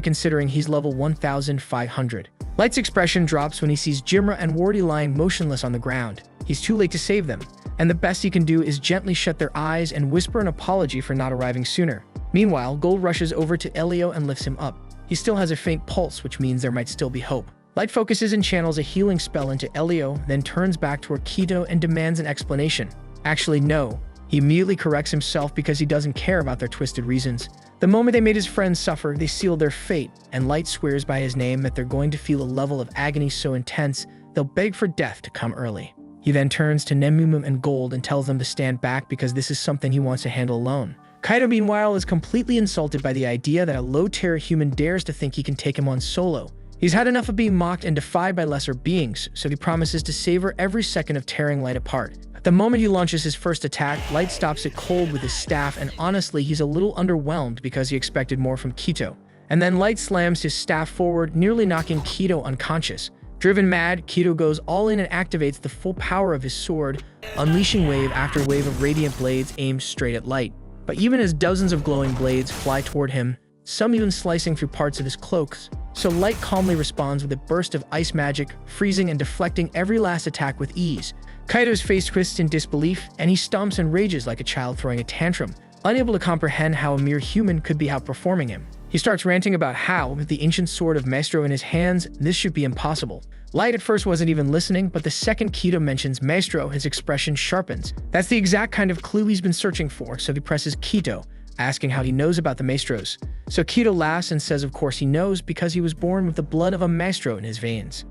Speaker 1: considering he's level 1500. Light's expression drops when he sees Jimra and Wardy lying motionless on the ground. He's too late to save them, and the best he can do is gently shut their eyes and whisper an apology for not arriving sooner. Meanwhile, Gold rushes over to Elio and lifts him up. He still has a faint pulse, which means there might still be hope. Light focuses and channels a healing spell into Elio, then turns back toward Kido and demands an explanation. Actually, no. He immediately corrects himself because he doesn't care about their twisted reasons. The moment they made his friends suffer, they sealed their fate, and Light swears by his name that they're going to feel a level of agony so intense, they'll beg for death to come early. He then turns to Nemumu and Gold and tells them to stand back because this is something he wants to handle alone. Kaido, meanwhile, is completely insulted by the idea that a low-tier human dares to think he can take him on solo. He's had enough of being mocked and defied by lesser beings, so he promises to savor every second of tearing Light apart. The moment he launches his first attack, Light stops it cold with his staff, and honestly, he's a little underwhelmed because he expected more from Kido. And then Light slams his staff forward, nearly knocking Kido unconscious. Driven mad, Kido goes all in and activates the full power of his sword, unleashing wave after wave of radiant blades aimed straight at Light. But even as dozens of glowing blades fly toward him, some even slicing through parts of his cloaks, so Light calmly responds with a burst of ice magic, freezing and deflecting every last attack with ease. Kaido's face twists in disbelief, and he stomps and rages like a child throwing a tantrum, unable to comprehend how a mere human could be outperforming him. He starts ranting about how, with the ancient sword of Maestro in his hands, this should be impossible. Light at first wasn't even listening, but the second Kido mentions Maestro, his expression sharpens. That's the exact kind of clue he's been searching for, so he presses Kido, asking how he knows about the Maestros. So Kido laughs and says of course he knows because he was born with the blood of a Maestro in his veins.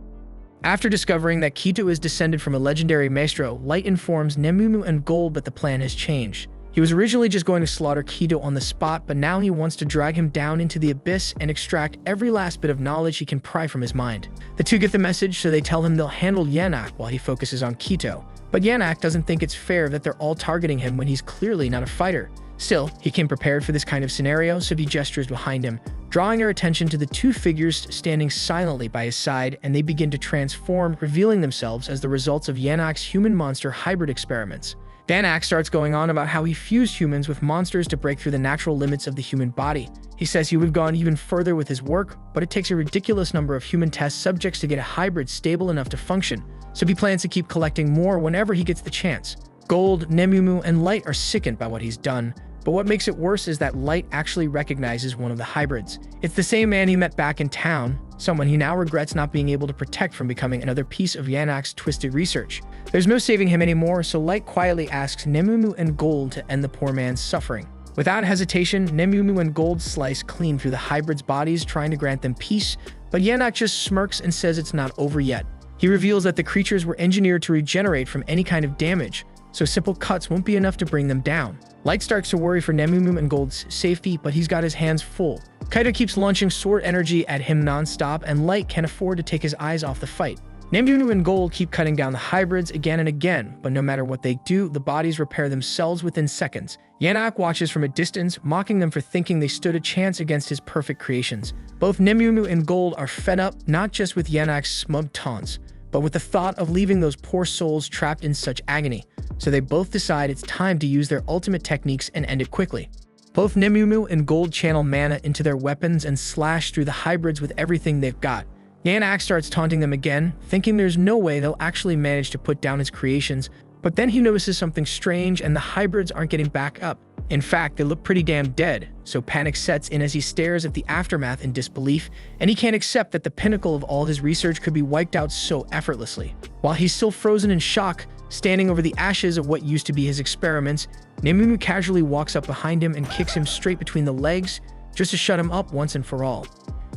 Speaker 1: After discovering that Kido is descended from a legendary Maestro, Light informs Nemumu and Gold that the plan has changed. He was originally just going to slaughter Kido on the spot, but now he wants to drag him down into the abyss and extract every last bit of knowledge he can pry from his mind. The two get the message, so they tell him they'll handle Yannack while he focuses on Kido. But Yannack doesn't think it's fair that they're all targeting him when he's clearly not a fighter. Still, he came prepared for this kind of scenario, so he gestures behind him, drawing their attention to the two figures standing silently by his side, and they begin to transform, revealing themselves as the results of Yannack's human-monster hybrid experiments. Yannack starts going on about how he fused humans with monsters to break through the natural limits of the human body. He says he would have gone even further with his work, but it takes a ridiculous number of human test subjects to get a hybrid stable enough to function, so he plans to keep collecting more whenever he gets the chance. Gold, Nemumu, and Light are sickened by what he's done, but what makes it worse is that Light actually recognizes one of the hybrids. It's the same man he met back in town, someone he now regrets not being able to protect from becoming another piece of Yannack's twisted research. There's no saving him anymore, so Light quietly asks Nemumu and Gold to end the poor man's suffering. Without hesitation, Nemumu and Gold slice clean through the hybrids' bodies, trying to grant them peace, but Yannack just smirks and says it's not over yet. He reveals that the creatures were engineered to regenerate from any kind of damage, so simple cuts won't be enough to bring them down. Light starts to worry for Nemumu and Gold's safety, but he's got his hands full. Kaido keeps launching sword energy at him non-stop, and Light can't afford to take his eyes off the fight. Nemumu and Gold keep cutting down the hybrids again and again, but no matter what they do, the bodies repair themselves within seconds. Yannack watches from a distance, mocking them for thinking they stood a chance against his perfect creations. Both Nemumu and Gold are fed up, not just with Yannack's smug taunts, but with the thought of leaving those poor souls trapped in such agony. So they both decide it's time to use their ultimate techniques and end it quickly. Both Nemumu and Gold channel mana into their weapons and slash through the hybrids with everything they've got. Yannack starts taunting them again, thinking there's no way they'll actually manage to put down his creations, but then he notices something strange and the hybrids aren't getting back up. In fact, they look pretty damn dead, so panic sets in as he stares at the aftermath in disbelief, and he can't accept that the pinnacle of all his research could be wiped out so effortlessly. While he's still frozen in shock, standing over the ashes of what used to be his experiments, Nemumu casually walks up behind him and kicks him straight between the legs, just to shut him up once and for all.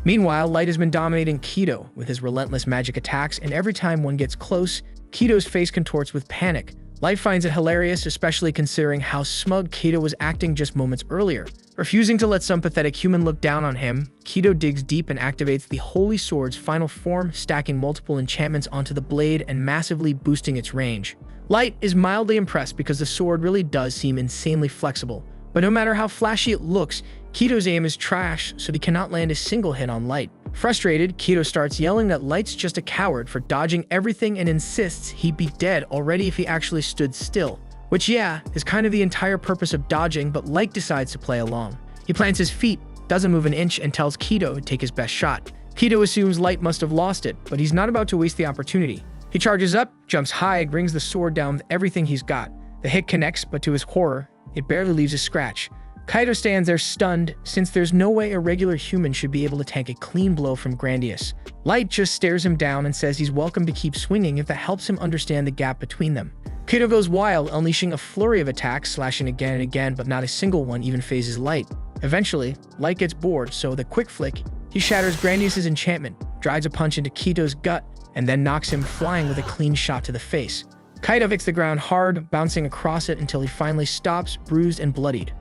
Speaker 1: Meanwhile, Light has been dominating Kido with his relentless magic attacks, and every time one gets close, Kido's face contorts with panic, Light finds it hilarious, especially considering how smug Kato was acting just moments earlier. Refusing to let some pathetic human look down on him, Kato digs deep and activates the Holy Sword's final form, stacking multiple enchantments onto the blade and massively boosting its range. Light is mildly impressed because the sword really does seem insanely flexible. But no matter how flashy it looks, Kato's aim is trash, so he cannot land a single hit on Light. Frustrated, Kato starts yelling that Light's just a coward for dodging everything and insists he'd be dead already if he actually stood still. Which, yeah, is kind of the entire purpose of dodging, but Light decides to play along. He plants his feet, doesn't move an inch, and tells Kato to take his best shot. Kato assumes Light must have lost it, but he's not about to waste the opportunity. He charges up, jumps high, and brings the sword down with everything he's got. The hit connects, but to his horror, it barely leaves a scratch. Kaito stands there stunned, since there's no way a regular human should be able to tank a clean blow from Grandius. Light just stares him down and says he's welcome to keep swinging if that helps him understand the gap between them. Kaito goes wild, unleashing a flurry of attacks, slashing again and again, but not a single one even phases Light. Eventually, Light gets bored, so with a quick flick, he shatters Grandius' enchantment, drives a punch into Kaito's gut, and then knocks him flying with a clean shot to the face. Kaito hits the ground hard, bouncing across it until he finally stops, bruised and bloodied.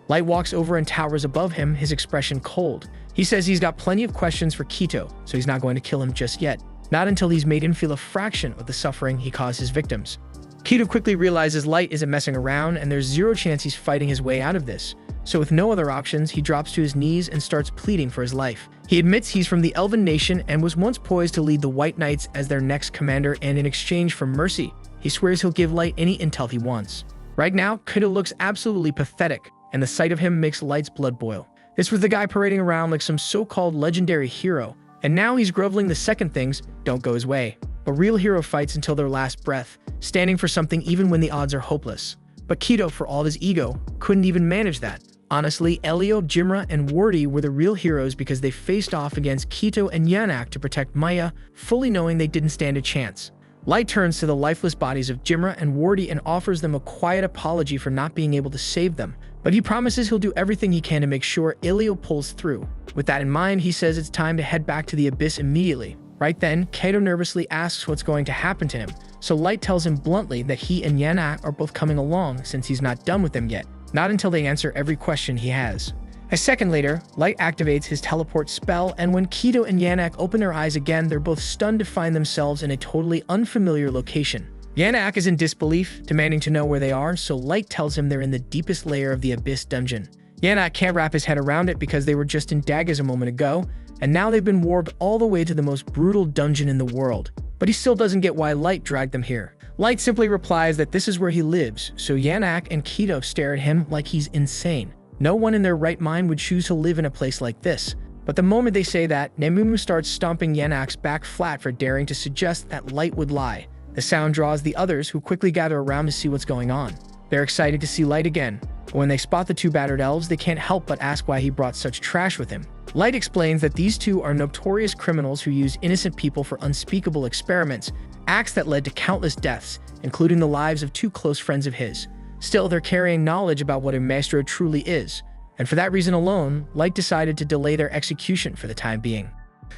Speaker 1: Light walks over and towers above him, his expression cold. He says he's got plenty of questions for Kaito, so he's not going to kill him just yet. Not until he's made him feel a fraction of the suffering he caused his victims. Kaito quickly realizes Light isn't messing around, and there's zero chance he's fighting his way out of this. So with no other options, he drops to his knees and starts pleading for his life. He admits he's from the Elven Nation and was once poised to lead the White Knights as their next commander, and in exchange for mercy, he swears he'll give Light any intel he wants. Right now, Kaito looks absolutely pathetic, and the sight of him makes Light's blood boil. This was the guy parading around like some so-called legendary hero, and now he's groveling the second things don't go his way. A real hero fights until their last breath, standing for something even when the odds are hopeless. But Kaito, for all his ego, couldn't even manage that. Honestly, Elio, Jimra, and Wardy were the real heroes because they faced off against Kaito and Yanak to protect Maya, fully knowing they didn't stand a chance. Light turns to the lifeless bodies of Jimra and Wardy and offers them a quiet apology for not being able to save them, but he promises he'll do everything he can to make sure Elio pulls through. With that in mind, he says it's time to head back to the Abyss immediately. Right then, Kaito nervously asks what's going to happen to him, so Light tells him bluntly that he and Yanak are both coming along since he's not done with them yet, not until they answer every question he has. A second later, Light activates his teleport spell, and when Kaito and Yanak open their eyes again, they're both stunned to find themselves in a totally unfamiliar location. Yanak is in disbelief, demanding to know where they are, so Light tells him they're in the deepest layer of the Abyss dungeon. Yanak can't wrap his head around it because they were just in Daggers a moment ago, and now they've been warped all the way to the most brutal dungeon in the world. But he still doesn't get why Light dragged them here. Light simply replies that this is where he lives, so Yanak and Kaito stare at him like he's insane. No one in their right mind would choose to live in a place like this. But the moment they say that, Nemumu starts stomping Yanak's back flat for daring to suggest that Light would lie. The sound draws the others, who quickly gather around to see what's going on. They're excited to see Light again, but when they spot the two battered elves, they can't help but ask why he brought such trash with him. Light explains that these two are notorious criminals who use innocent people for unspeakable experiments, acts that led to countless deaths, including the lives of two close friends of his. Still, they're carrying knowledge about what a maestro truly is, and for that reason alone, Light decided to delay their execution for the time being.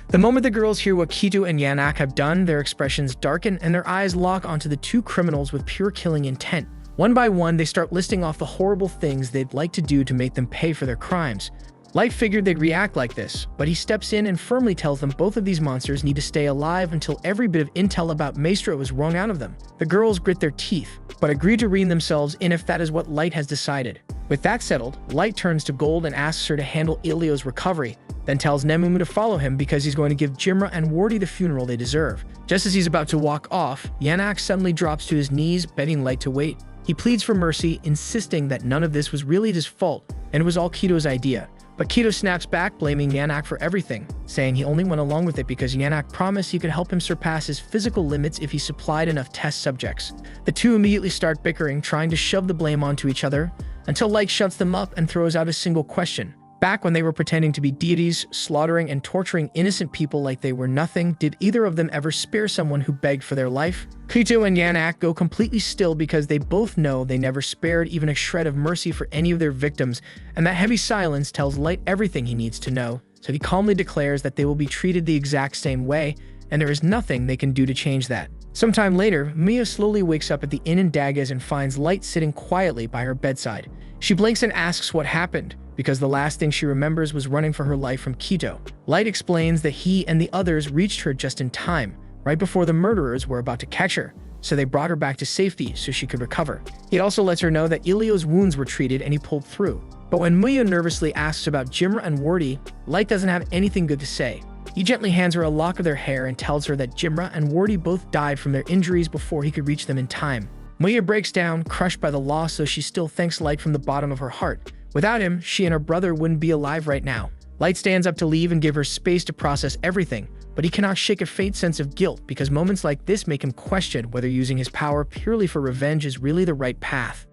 Speaker 1: The moment the girls hear what Kaito and Yanak have done, their expressions darken and their eyes lock onto the two criminals with pure killing intent. One by one, they start listing off the horrible things they'd like to do to make them pay for their crimes. Light figured they'd react like this, but he steps in and firmly tells them both of these monsters need to stay alive until every bit of intel about Maestro is wrung out of them. The girls grit their teeth, but agree to rein themselves in if that is what Light has decided. With that settled, Light turns to Gold and asks her to handle Elio's recovery, then tells Nemumu to follow him because he's going to give Jimra and Wardy the funeral they deserve. Just as he's about to walk off, Yanak suddenly drops to his knees, begging Light to wait. He pleads for mercy, insisting that none of this was really his fault, and it was all Kaito's idea. But Kaito snaps back, blaming Yanak for everything, saying he only went along with it because Yanak promised he could help him surpass his physical limits if he supplied enough test subjects. The two immediately start bickering, trying to shove the blame onto each other, until Light shuts them up and throws out a single question. Back when they were pretending to be deities, slaughtering and torturing innocent people like they were nothing, did either of them ever spare someone who begged for their life? Kaito and Yanak go completely still because they both know they never spared even a shred of mercy for any of their victims, and that heavy silence tells Light everything he needs to know, so he calmly declares that they will be treated the exact same way, and there is nothing they can do to change that. Sometime later, Mia slowly wakes up at the inn in Dagas and finds Light sitting quietly by her bedside. She blinks and asks what happened, because the last thing she remembers was running for her life from Quito. Light explains that he and the others reached her just in time, right before the murderers were about to catch her, so they brought her back to safety so she could recover. He also lets her know that Ilio's wounds were treated and he pulled through. But when Mia nervously asks about Jimra and Wardy, Light doesn't have anything good to say. He gently hands her a lock of their hair and tells her that Jimra and Wardy both died from their injuries before he could reach them in time. Mia breaks down, crushed by the loss, though she still thanks Light from the bottom of her heart. Without him, she and her brother wouldn't be alive right now. Light stands up to leave and give her space to process everything, but he cannot shake a faint sense of guilt because moments like this make him question whether using his power purely for revenge is really the right path.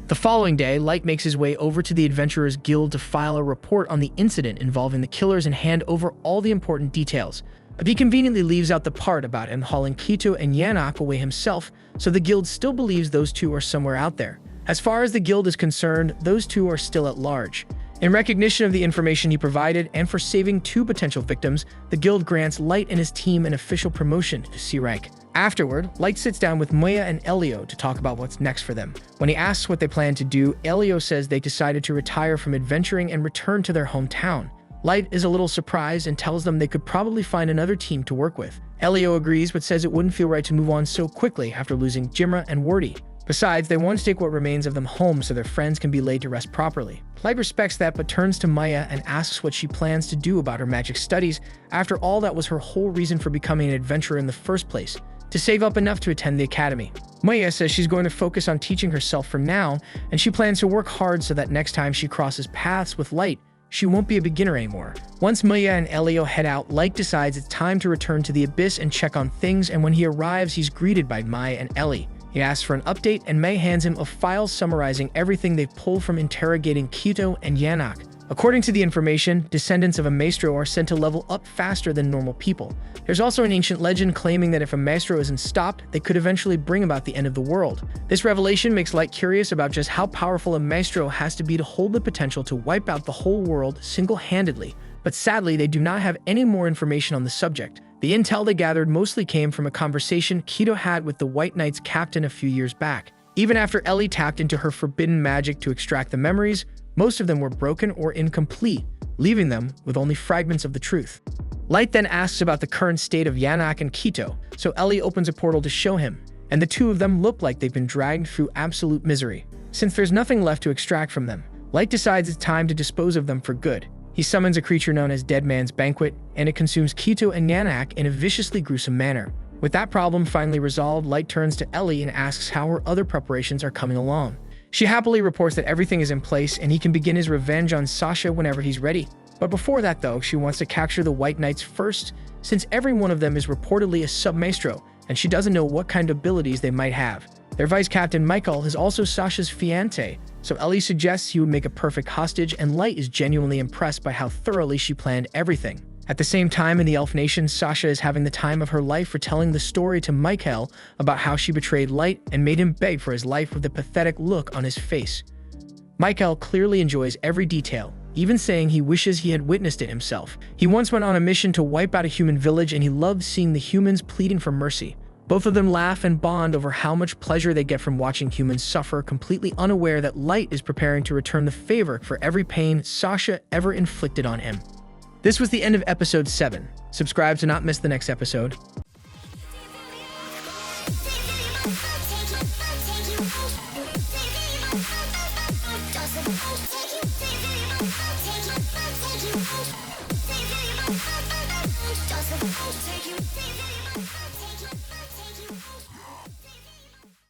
Speaker 1: The following day, Light makes his way over to the Adventurers Guild to file a report on the incident involving the killers and hand over all the important details. But he conveniently leaves out the part about him hauling Quito and Yanak away himself, so the guild still believes those two are somewhere out there. As far as the guild is concerned, those two are still at large. In recognition of the information he provided and for saving two potential victims, the guild grants Light and his team an official promotion to C rank. Afterward, Light sits down with Maya and Elio to talk about what's next for them. When he asks what they plan to do, Elio says they decided to retire from adventuring and return to their hometown. Light is a little surprised and tells them they could probably find another team to work with. Elio agrees but says it wouldn't feel right to move on so quickly after losing Jimra and Wardy. Besides, they want to take what remains of them home so their friends can be laid to rest properly. Light respects that but turns to Maya and asks what she plans to do about her magic studies. After all, that was her whole reason for becoming an adventurer in the first place, to save up enough to attend the academy. Maya says she's going to focus on teaching herself from now, and she plans to work hard so that next time she crosses paths with Light, she won't be a beginner anymore. Once Maya and Elio head out, Light decides it's time to return to the Abyss and check on things, and when he arrives, he's greeted by Maya and Ellie. He asks for an update, and May hands him a file summarizing everything they've pulled from interrogating Quito and Yanak. According to the information, descendants of a maestro are said to level up faster than normal people. There's also an ancient legend claiming that if a maestro isn't stopped, they could eventually bring about the end of the world. This revelation makes Light curious about just how powerful a maestro has to be to hold the potential to wipe out the whole world single-handedly. But sadly, they do not have any more information on the subject. The intel they gathered mostly came from a conversation Quito had with the White Knight's captain a few years back. Even after Ellie tapped into her forbidden magic to extract the memories, most of them were broken or incomplete, leaving them with only fragments of the truth. Light then asks about the current state of Yanak and Quito, so Ellie opens a portal to show him, and the two of them look like they've been dragged through absolute misery. Since there's nothing left to extract from them, Light decides it's time to dispose of them for good. He summons a creature known as Dead Man's Banquet, and it consumes Quito and Yanak in a viciously gruesome manner. With that problem finally resolved, Light turns to Ellie and asks how her other preparations are coming along. She happily reports that everything is in place and he can begin his revenge on Sasha whenever he's ready. But before that though, she wants to capture the White Knights first, since every one of them is reportedly a sub-maestro, and she doesn't know what kind of abilities they might have. Their vice captain Michael is also Sasha's fiancé, so Ellie suggests he would make a perfect hostage, and Light is genuinely impressed by how thoroughly she planned everything. At the same time, in the Elf Nation, Sasha is having the time of her life retelling the story to Michael about how she betrayed Light and made him beg for his life with a pathetic look on his face. Michael clearly enjoys every detail, even saying he wishes he had witnessed it himself. He once went on a mission to wipe out a human village and he loved seeing the humans pleading for mercy. Both of them laugh and bond over how much pleasure they get from watching humans suffer, completely unaware that Light is preparing to return the favor for every pain Sasha ever inflicted on him. This was the end of episode 7. Subscribe to not miss the next episode.
Speaker 2: Take you